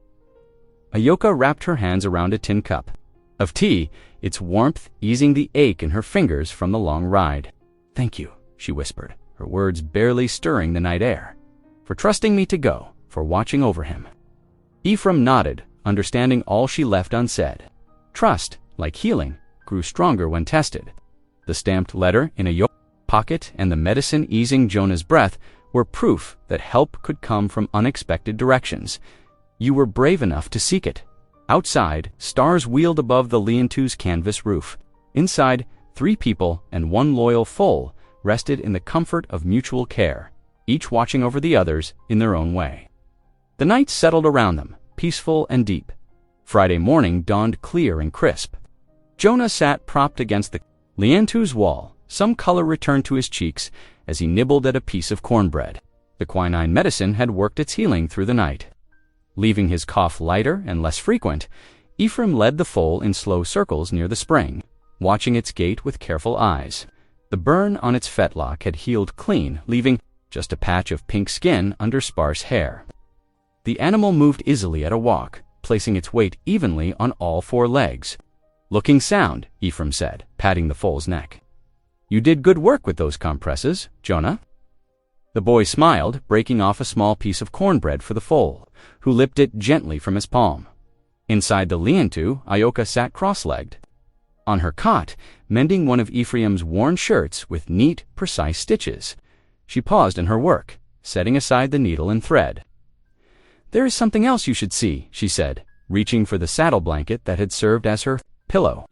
Ioka wrapped her hands around a tin cup of tea, its warmth easing the ache in her fingers from the long ride. "Thank you," she whispered, her words barely stirring the night air, "for trusting me to go, for watching over him." Ephraim nodded, understanding all she left unsaid. Trust, like healing, grew stronger when tested. The stamped letter in Ioka's pocket and the medicine easing Jonah's breath were proof that help could come from unexpected directions. You were brave enough to seek it. Outside, stars wheeled above the lean-to's canvas roof. Inside, 3 people and 1 loyal foal rested in the comfort of mutual care, each watching over the others in their own way. The night settled around them, peaceful and deep. Friday morning dawned clear and crisp. Jonah sat propped against the lean-to's wall, some color returned to his cheeks as he nibbled at a piece of cornbread. The quinine medicine had worked its healing through the night. Leaving his cough lighter and less frequent, Ephraim led the foal in slow circles near the spring, watching its gait with careful eyes. The burn on its fetlock had healed clean, leaving just a patch of pink skin under sparse hair. The animal moved easily at a walk, placing its weight evenly on all 4 legs. "Looking sound," Ephraim said, patting the foal's neck. "You did good work with those compresses, Jonah." The boy smiled, breaking off a small piece of cornbread for the foal, who lipped it gently from his palm. Inside the lean-to, Ioka sat cross-legged. On her cot, mending one of Ephraim's worn shirts with neat, precise stitches. She paused in her work, setting aside the needle and thread. "There is something else you should see," she said, reaching for the saddle blanket that had served as her pillow.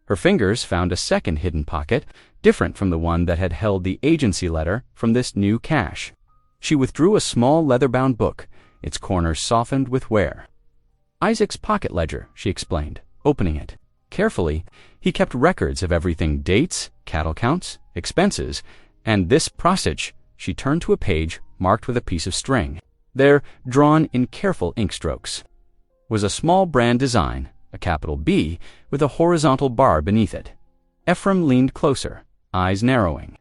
Her fingers found a second hidden pocket, different from the one that had held the agency letter from this new cache. She withdrew a small leather-bound book, its corners softened with wear. "Isaac's pocket ledger," she explained, opening it. Carefully, he kept records of everything: dates, cattle counts, expenses, and this process. She turned to a page marked with a piece of string. There, drawn in careful ink strokes, was a small brand design, a capital B, with a horizontal bar beneath it. Ephraim leaned closer, eyes narrowing.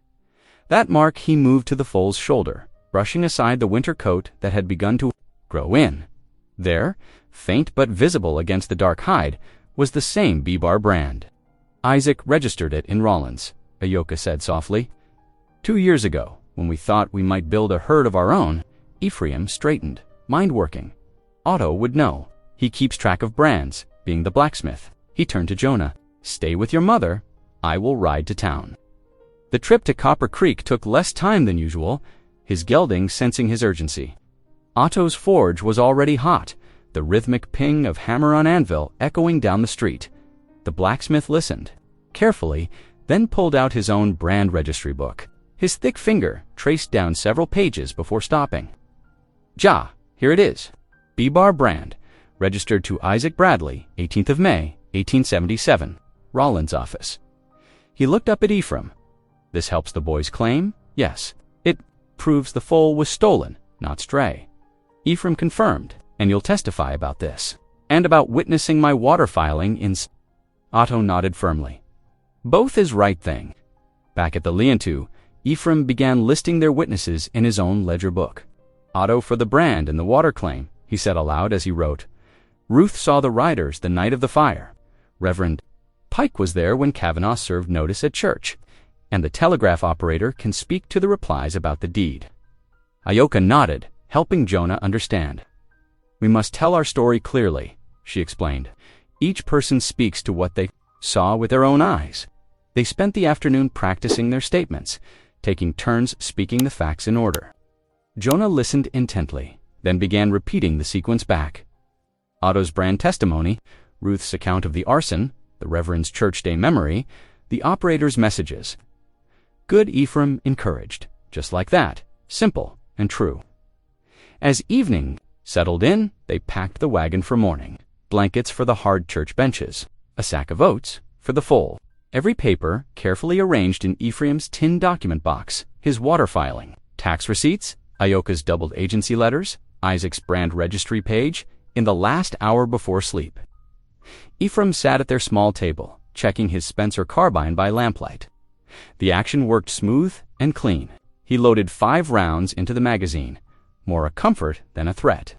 That mark he moved to the foal's shoulder, brushing aside the winter coat that had begun to grow in. There, faint but visible against the dark hide, was the same B-bar brand. "Isaac registered it in Rollins," Ioka said softly. "2 years ago, when we thought we might build a herd of our own, Ephraim straightened, mind working. Otto would know. He keeps track of brands, being the blacksmith." He turned to Jonah. "Stay with your mother. I will ride to town." The trip to Copper Creek took less time than usual, his gelding sensing his urgency. Otto's forge was already hot, the rhythmic ping of hammer on anvil echoing down the street. The blacksmith listened, carefully, then pulled out his own brand registry book. His thick finger traced down several pages before stopping. "Ja, here it is. B-bar brand, registered to Isaac Bradley, 18th of May, 1877, Rollins office." He looked up at Ephraim. "This helps the boy's claim?" "Yes. It proves the foal was stolen, not stray." Ephraim confirmed. "And you'll testify about this? And about witnessing my water filing in..." Otto nodded firmly. "Both is right thing." Back at the lean-to, Ephraim began listing their witnesses in his own ledger book. Otto for the brand and the water claim, he said aloud as he wrote. Ruth saw the riders the night of the fire. Reverend Pike was there when Kavanaugh served notice at church, and the telegraph operator can speak to the replies about the deed. Ioka nodded, helping Jonah understand. We must tell our story clearly, she explained. Each person speaks to what they saw with their own eyes. They spent the afternoon practicing their statements, taking turns speaking the facts in order. Jonah listened intently, then began repeating the sequence back. Otto's brand testimony, Ruth's account of the arson, the Reverend's church day memory, the operator's messages. Good Ephraim encouraged, just like that, simple and true. As evening settled in, they packed the wagon for morning. Blankets for the hard church benches, a sack of oats for the Foal. Every paper carefully arranged in Ephraim's tin document box, his water filing, tax receipts, Ioka's doubled agency letters, Isaac's brand registry page, in the last hour before sleep. Ephraim sat at their small table, checking his Spencer carbine by lamplight. The action worked smooth and clean. He loaded 5 rounds into the magazine, more a comfort than a threat.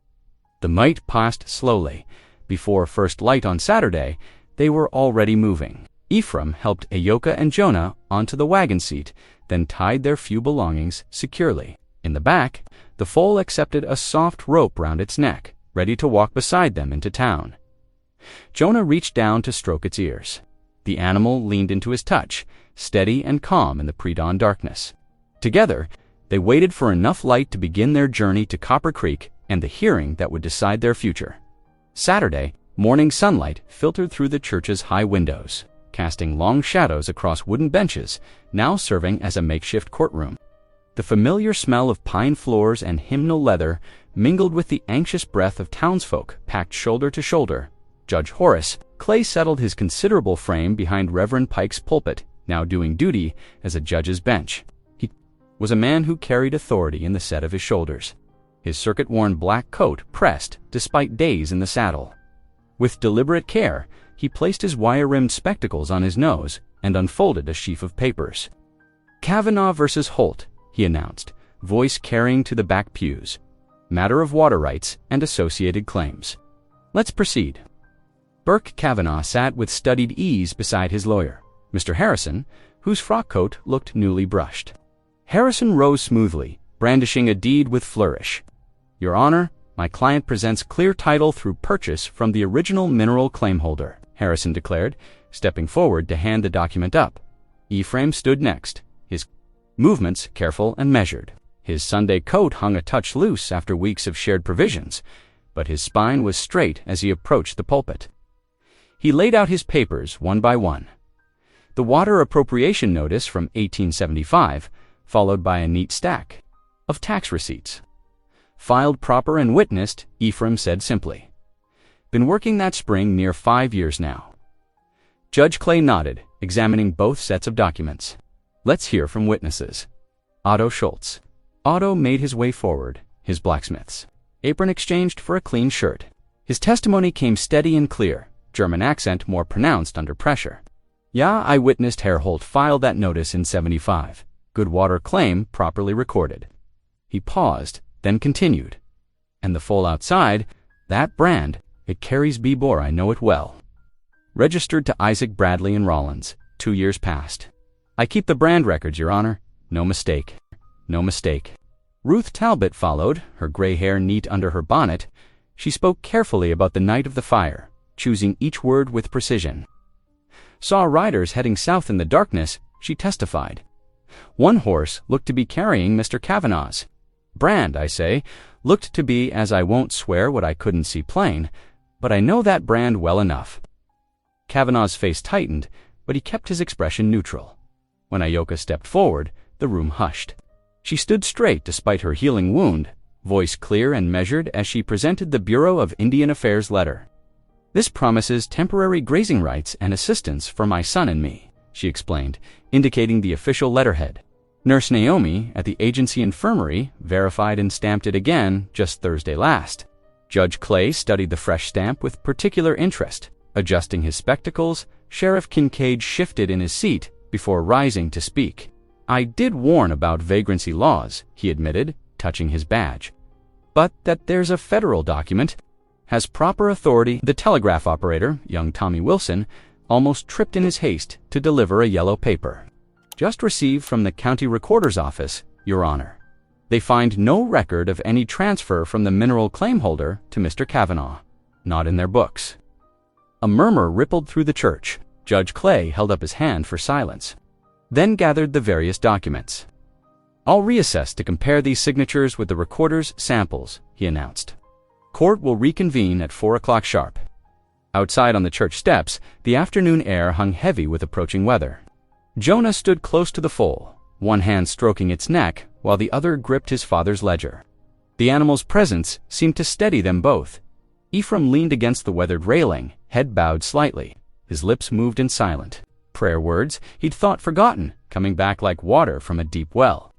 The mite passed slowly. Before first light on Saturday, they were already moving. Ephraim helped Ioka and Jonah onto the wagon seat, then tied their few belongings securely. In the back, the foal accepted a soft rope round its neck, ready to walk beside them into town. Jonah reached down to stroke its ears. The animal leaned into his touch, steady and calm in the pre-dawn darkness. Together, they waited for enough light to begin their journey to Copper Creek and the hearing that would decide their future. Saturday, morning sunlight filtered through the church's high windows, casting long shadows across wooden benches, now serving as a makeshift courtroom. The familiar smell of pine floors and hymnal leather mingled with the anxious breath of townsfolk packed shoulder to shoulder. Judge Horace Clay settled his considerable frame behind Reverend Pike's pulpit, now doing duty as a judge's bench. He was a man who carried authority in the set of his shoulders, his circuit-worn black coat pressed despite days in the saddle. With deliberate care, he placed his wire-rimmed spectacles on his nose and unfolded a sheaf of papers. Kavanaugh versus Holt, he announced, voice carrying to the back pews. Matter of water rights and associated claims. Let's proceed. Burke Kavanaugh sat with studied ease beside his lawyer, Mr. Harrison, whose frock coat looked newly brushed. Harrison rose smoothly, brandishing a deed with flourish. Your Honor, my client presents clear title through purchase from the original mineral claim holder, Harrison declared, stepping forward to hand the document up. Ephraim stood next, his movements careful and measured. His Sunday coat hung a touch loose after weeks of shared provisions, but his spine was straight as he approached the pulpit. He laid out his papers one by one. The water appropriation notice from 1875, followed by a neat stack of tax receipts. Filed proper and witnessed, Ephraim said simply. Been working that spring near 5 years now. Judge Clay nodded, examining both sets of documents. Let's hear from witnesses. Otto Schultz. Otto made his way forward, his blacksmith's apron exchanged for a clean shirt. His testimony came steady and clear, German accent more pronounced under pressure. Yeah, I witnessed Herr Holt file that notice in 75. Good water claim properly recorded. He paused, then continued. And the foal outside, that brand, it carries B-Bore, I know it well. Registered to Isaac Bradley and Rollins, 2 years past. I keep the brand records, Your Honor. No mistake. No mistake. Ruth Talbot followed, her gray hair neat under her bonnet. She spoke carefully about the night of the fire, choosing each word with precision. Saw riders heading south in the darkness, she testified. One horse looked to be carrying Mr. Kavanaugh's. Brand, I say, looked to be, as I won't swear what I couldn't see plain, but I know that brand well enough. Kavanaugh's face tightened, but he kept his expression neutral. When Ioka stepped forward, the room hushed. She stood straight despite her healing wound, voice clear and measured as she presented the Bureau of Indian Affairs letter. This promises temporary grazing rights and assistance for my son and me, she explained, indicating the official letterhead. Nurse Naomi at the agency infirmary verified and stamped it again just Thursday last. Judge Clay studied the fresh stamp with particular interest. Adjusting his spectacles, Sheriff Kincaid shifted in his seat before rising to speak. "I did warn about vagrancy laws," he admitted, touching his badge. "But that there's a federal document, has proper authority." The telegraph operator, young Tommy Wilson, almost tripped in his haste to deliver a yellow paper. "Just received from the county recorder's office, Your Honor. They find no record of any transfer from the mineral claim holder to Mr. Kavanaugh. Not in their books." A murmur rippled through the church. Judge Clay held up his hand for silence, then gathered the various documents. "I'll reassess to compare these signatures with the recorder's samples," he announced. "Court will reconvene at 4 o'clock sharp." Outside on the church steps, the afternoon air hung heavy with approaching weather. Jonah stood close to the foal, one hand stroking its neck while the other gripped his father's ledger. The animal's presence seemed to steady them both. Ephraim leaned against the weathered railing, head bowed slightly. His lips moved in silent prayer words he'd thought forgotten, coming back like water from a deep well.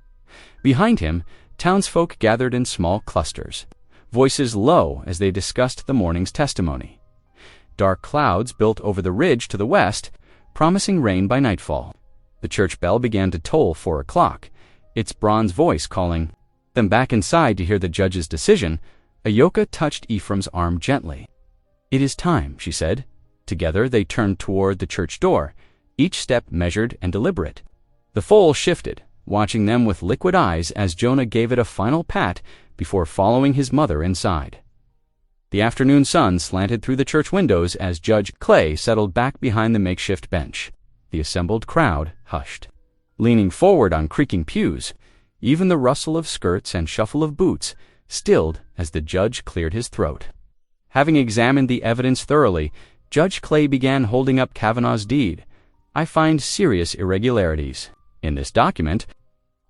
Behind him, townsfolk gathered in small clusters, voices low as they discussed the morning's testimony. Dark clouds built over the ridge to the west, promising rain by nightfall. The church bell began to toll 4 o'clock, its bronze voice calling them back inside to hear the judge's decision. Ayoka touched Ephraim's arm gently. "It is time," she said. Together they turned toward the church door, each step measured and deliberate. The foal shifted, watching them with liquid eyes as Jonah gave it a final pat before following his mother inside. The afternoon sun slanted through the church windows as Judge Clay settled back behind the makeshift bench. The assembled crowd hushed. Leaning forward on creaking pews, even the rustle of skirts and shuffle of boots stilled as the judge cleared his throat. Having examined the evidence thoroughly, Judge Clay began holding up Kavanaugh's deed. "I find serious irregularities in this document.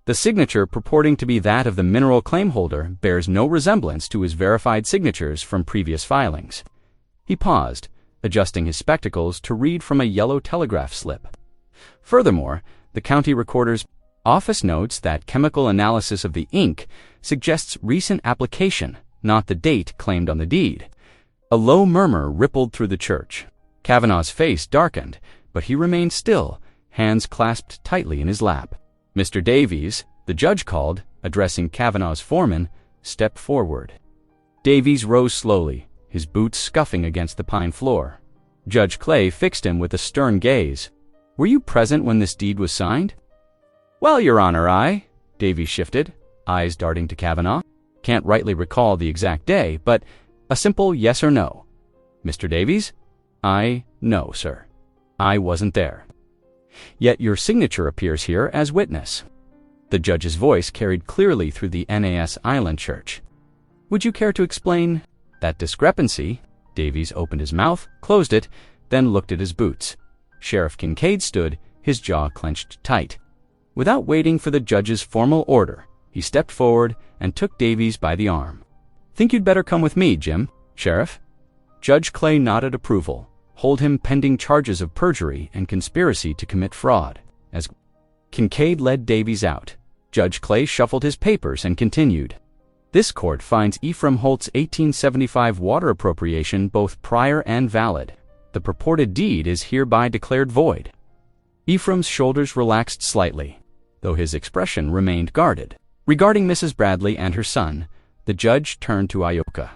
The signature purporting to be that of the mineral claim holder bears no resemblance to his verified signatures from previous filings." He paused, adjusting his spectacles to read from a yellow telegraph slip. "Furthermore, the county recorder's office notes that chemical analysis of the ink suggests recent application, not the date claimed on the deed." A low murmur rippled through the church. Kavanaugh's face darkened, but he remained still, hands clasped tightly in his lap. "Mr. Davies," the judge called, addressing Kavanaugh's foreman, stepped forward. Davies rose slowly, his boots scuffing against the pine floor. Judge Clay fixed him with a stern gaze. "Were you present when this deed was signed?" "Well, Your Honor, Davies shifted, eyes darting to Kavanaugh. "Can't rightly recall the exact day, but a simple yes or no." "Mr. Davies?" "No, sir. I wasn't there." "Yet your signature appears here as witness." The judge's voice carried clearly through the NAS Island Church. "Would you care to explain that discrepancy?" Davies opened his mouth, closed it, then looked at his boots. Sheriff Kincaid stood, his jaw clenched tight. Without waiting for the judge's formal order, he stepped forward and took Davies by the arm. "Think you'd better come with me, Jim, Sheriff?" Judge Clay nodded approval. "Hold him pending charges of perjury and conspiracy to commit fraud." As Kincaid led Davies out, Judge Clay shuffled his papers and continued. "This court finds Ephraim Holt's 1875 water appropriation both prior and valid. The purported deed is hereby declared void." Ephraim's shoulders relaxed slightly, though his expression remained guarded. Regarding Mrs. Bradley and her son, the judge turned to Ayoka.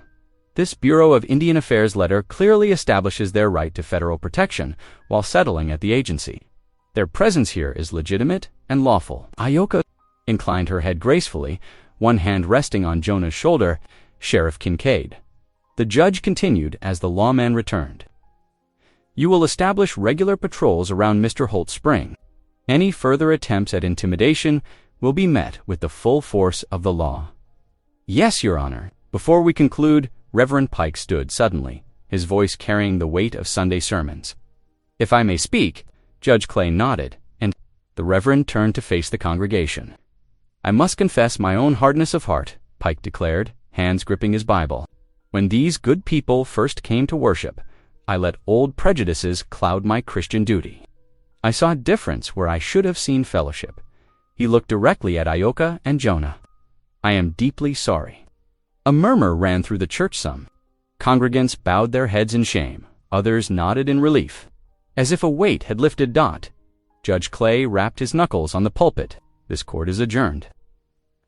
"This Bureau of Indian Affairs letter clearly establishes their right to federal protection while settling at the agency. Their presence here is legitimate and lawful." Ayoka inclined her head gracefully, one hand resting on Jonah's shoulder. "Sheriff Kincaid." The judge continued as the lawman returned. "You will establish regular patrols around Mr. Holt's spring. Any further attempts at intimidation will be met with the full force of the law." "Yes, Your Honor." Before we conclude, Reverend Pike stood suddenly, his voice carrying the weight of Sunday sermons. "If I may speak," Judge Clay nodded, and the Reverend turned to face the congregation. "I must confess my own hardness of heart," Pike declared, hands gripping his Bible. "When these good people first came to worship, I let old prejudices cloud my Christian duty. I saw difference where I should have seen fellowship." He looked directly at Ayoka and Jonah. "I am deeply sorry." A murmur ran through the church some. Congregants bowed their heads in shame. Others nodded in relief. As if a weight had lifted. Judge Clay rapped his knuckles on the pulpit. This court is adjourned.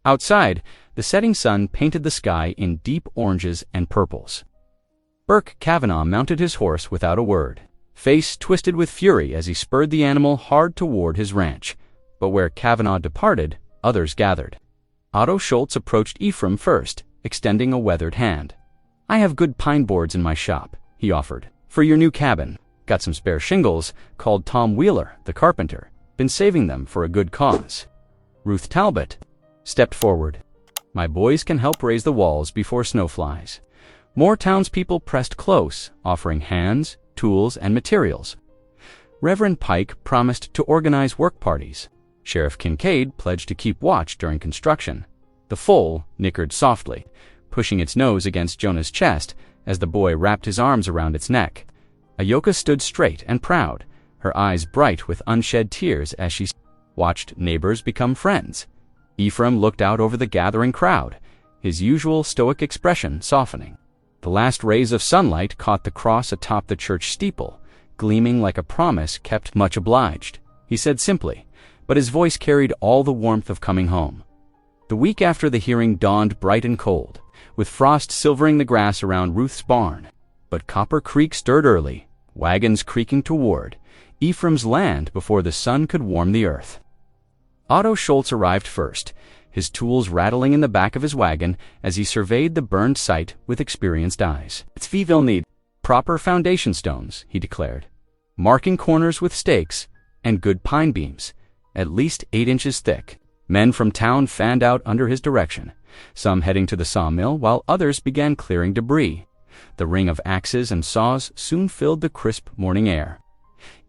Outside, the setting sun painted the sky in deep oranges and purples. Burke Kavanaugh mounted his horse without a word, face twisted with fury as he spurred the animal hard toward his ranch. But where Kavanaugh departed, others gathered. Otto Schultz approached Ephraim first, extending a weathered hand. "I have good pine boards in my shop," he offered, "for your new cabin. Got some spare shingles, called Tom Wheeler, the carpenter. Been saving them for a good cause." Ruth Talbot stepped forward. "My boys can help raise the walls before snow flies." More townspeople pressed close, offering hands, tools, and materials. Reverend Pike promised to organize work parties. Sheriff Kincaid pledged to keep watch during construction. The foal nickered softly, pushing its nose against Jonah's chest as the boy wrapped his arms around its neck. Ayoka stood straight and proud, her eyes bright with unshed tears as she watched neighbors become friends. Ephraim looked out over the gathering crowd, his usual stoic expression softening. The last rays of sunlight caught the cross atop the church steeple, gleaming like a promise kept. "Much obliged," he said simply, but his voice carried all the warmth of coming home. The week after the hearing dawned bright and cold, with frost silvering the grass around Ruth's barn. But Copper Creek stirred early, wagons creaking toward Ephraim's land before the sun could warm the earth. Otto Schultz arrived first, his tools rattling in the back of his wagon as he surveyed the burned site with experienced eyes. "It's will need proper foundation stones," he declared, "marking corners with stakes and good pine beams, at least 8 inches thick." Men from town fanned out under his direction, some heading to the sawmill while others began clearing debris. The ring of axes and saws soon filled the crisp morning air.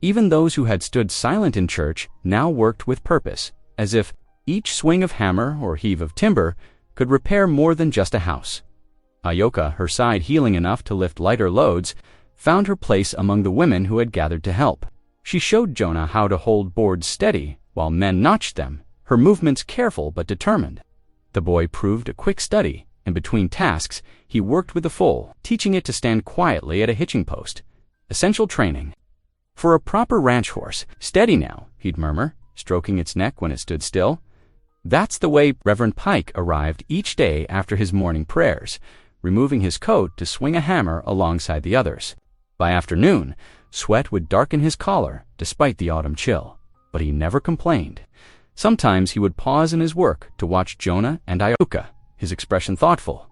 Even those who had stood silent in church now worked with purpose, as if each swing of hammer or heave of timber could repair more than just a house. Ayoka, her side healing enough to lift lighter loads, found her place among the women who had gathered to help. She showed Jonah how to hold boards steady while men notched them, her movements careful but determined. The boy proved a quick study, and between tasks, he worked with the foal, teaching it to stand quietly at a hitching post. Essential training. "For a proper ranch horse, steady now," he'd murmur, stroking its neck when it stood still. That's the way Reverend Pike arrived each day after his morning prayers, removing his coat to swing a hammer alongside the others. By afternoon, sweat would darken his collar despite the autumn chill, but he never complained. Sometimes he would pause in his work to watch Jonah and Ayoka, his expression thoughtful.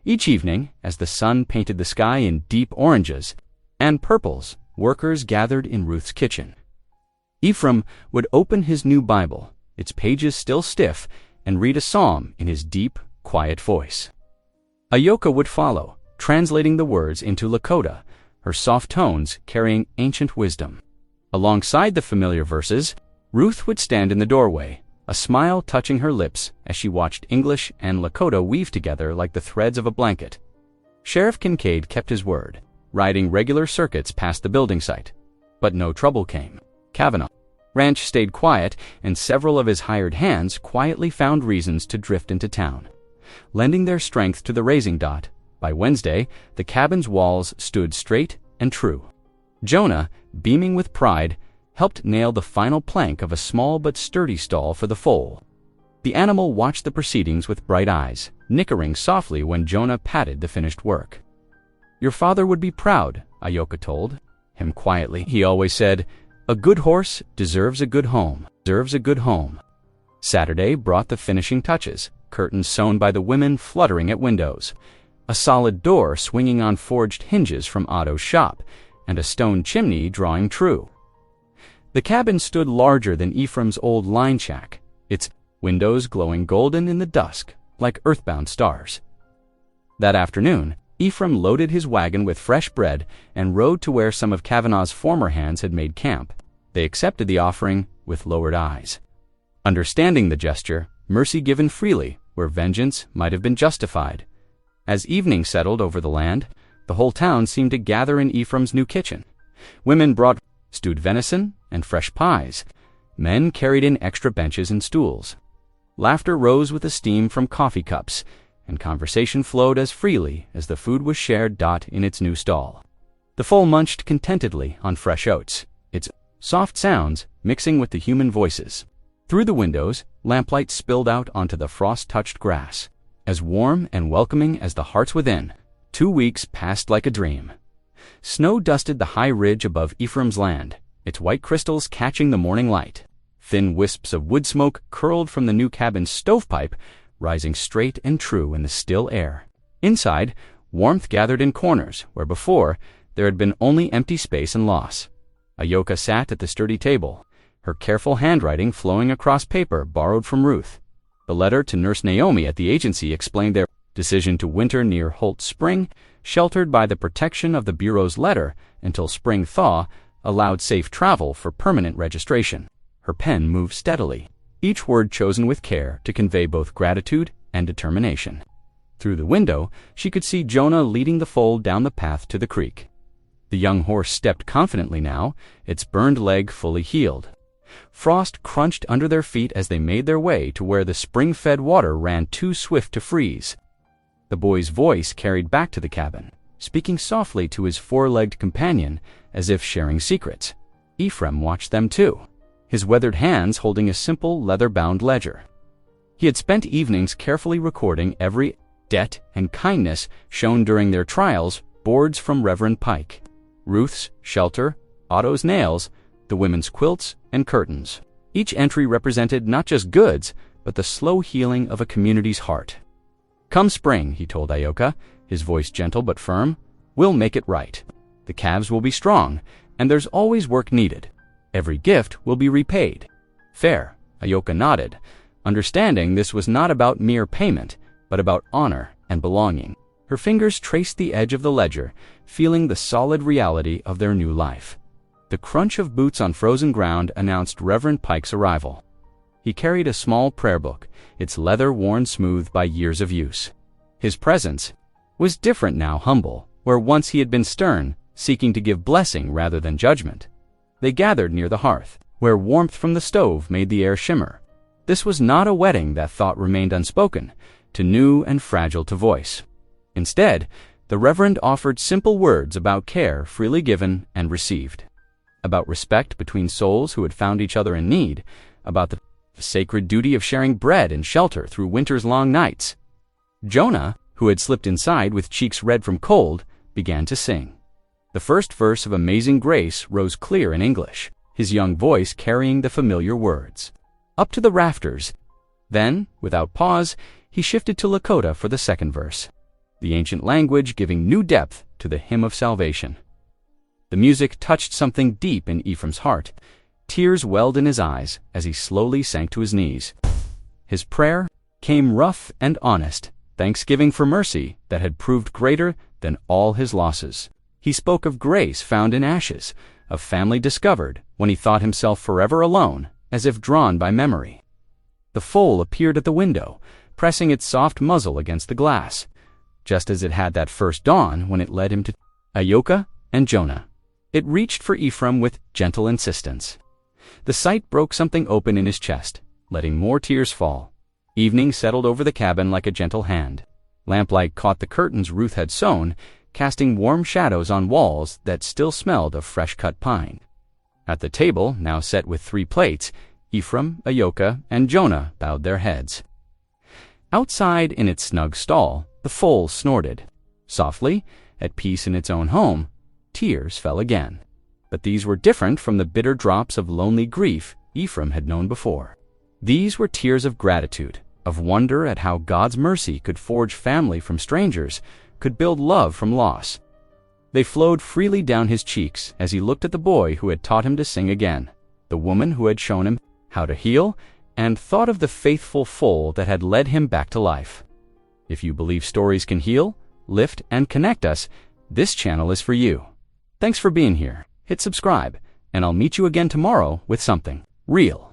Each evening, as the sun painted the sky in deep oranges and purples, workers gathered in Ruth's kitchen. Ephraim would open his new Bible, its pages still stiff, and read a psalm in his deep, quiet voice. Ayoka would follow, translating the words into Lakota, her soft tones carrying ancient wisdom. Alongside the familiar verses, Ruth would stand in the doorway, a smile touching her lips as she watched English and Lakota weave together like the threads of a blanket. Sheriff Kincaid kept his word, riding regular circuits past the building site. But no trouble came. Kavanaugh ranch stayed quiet, and several of his hired hands quietly found reasons to drift into town, lending their strength to the raising dot. By Wednesday, the cabin's walls stood straight and true. Jonah, beaming with pride, helped nail the final plank of a small but sturdy stall for the foal. The animal watched the proceedings with bright eyes, nickering softly when Jonah patted the finished work. "Your father would be proud," Ayoka told him quietly. He always said, "A good horse deserves a good home, Saturday brought the finishing touches, curtains sewn by the women fluttering at windows, a solid door swinging on forged hinges from Otto's shop, and a stone chimney drawing true. The cabin stood larger than Ephraim's old line shack, its windows glowing golden in the dusk like earthbound stars. That afternoon, Ephraim loaded his wagon with fresh bread and rode to where some of Kavanaugh's former hands had made camp. They accepted the offering with lowered eyes, understanding the gesture, mercy given freely where vengeance might have been justified. As evening settled over the land, the whole town seemed to gather in Ephraim's new kitchen. Women brought stewed venison and fresh pies. Men carried in extra benches and stools. Laughter rose with the steam from coffee cups, and conversation flowed as freely as the food was shared in its new stall. The foal munched contentedly on fresh oats, its soft sounds mixing with the human voices. Through the windows, lamplight spilled out onto the frost-touched grass. As warm and welcoming as the hearts within, 2 weeks passed like a dream. Snow dusted the high ridge above Ephraim's land, its white crystals catching the morning light. Thin wisps of wood smoke curled from the new cabin's stovepipe, rising straight and true in the still air. Inside, warmth gathered in corners where before there had been only empty space and loss. Ayoka sat at the sturdy table, her careful handwriting flowing across paper borrowed from Ruth. The letter to Nurse Naomi at the agency explained their decision to winter near Holt Spring, sheltered by the protection of the Bureau's letter until spring thaw allowed safe travel for permanent registration. Her pen moved steadily, each word chosen with care to convey both gratitude and determination. Through the window, she could see Jonah leading the foal down the path to the creek. The young horse stepped confidently now, its burned leg fully healed. Frost crunched under their feet as they made their way to where the spring-fed water ran too swift to freeze. The boy's voice carried back to the cabin, speaking softly to his four-legged companion as if sharing secrets. Ephraim watched them too, his weathered hands holding a simple leather-bound ledger. He had spent evenings carefully recording every debt and kindness shown during their trials, boards from Reverend Pike, Ruth's shelter, Otto's nails, the women's quilts and curtains. Each entry represented not just goods, but the slow healing of a community's heart. "Come spring," he told Ayoka, his voice gentle but firm, "we'll make it right. The calves will be strong, and there's always work needed. Every gift will be repaid." "Fair," Ayoka nodded, understanding this was not about mere payment, but about honor and belonging. Her fingers traced the edge of the ledger, feeling the solid reality of their new life. The crunch of boots on frozen ground announced Reverend Pike's arrival. He carried a small prayer book, its leather worn smooth by years of use. His presence was different now, humble, where once he had been stern, seeking to give blessing rather than judgment. They gathered near the hearth, where warmth from the stove made the air shimmer. This was not a wedding, that thought remained unspoken, too new and fragile to voice. Instead, the Reverend offered simple words about care freely given and received, about respect between souls who had found each other in need, about the sacred duty of sharing bread and shelter through winter's long nights. Jonah, who had slipped inside with cheeks red from cold, began to sing. The first verse of Amazing Grace rose clear in English, his young voice carrying the familiar words. "Up to the rafters." Then, without pause, he shifted to Lakota for the second verse, the ancient language giving new depth to the hymn of salvation. The music touched something deep in Ephraim's heart. Tears welled in his eyes as he slowly sank to his knees. His prayer came rough and honest, thanksgiving for mercy that had proved greater than all his losses. He spoke of grace found in ashes, of family discovered when he thought himself forever alone, as if drawn by memory. The foal appeared at the window, pressing its soft muzzle against the glass, just as it had that first dawn when it led him to Ayoka and Jonah. It reached for Ephraim with gentle insistence. The sight broke something open in his chest, letting more tears fall. Evening settled over the cabin like a gentle hand. Lamplight caught the curtains Ruth had sewn, casting warm shadows on walls that still smelled of fresh-cut pine. At the table, now set with 3 plates, Ephraim, Ayoka, and Jonah bowed their heads. Outside in its snug stall, the foal snorted. Softly, at peace in its own home, tears fell again. But these were different from the bitter drops of lonely grief Ephraim had known before. These were tears of gratitude, of wonder at how God's mercy could forge family from strangers, could build love from loss. They flowed freely down his cheeks as he looked at the boy who had taught him to sing again, the woman who had shown him how to heal, and thought of the faithful foal that had led him back to life. If you believe stories can heal, lift, and connect us, this channel is for you. Thanks for being here. Hit subscribe, and I'll meet you again tomorrow with something real.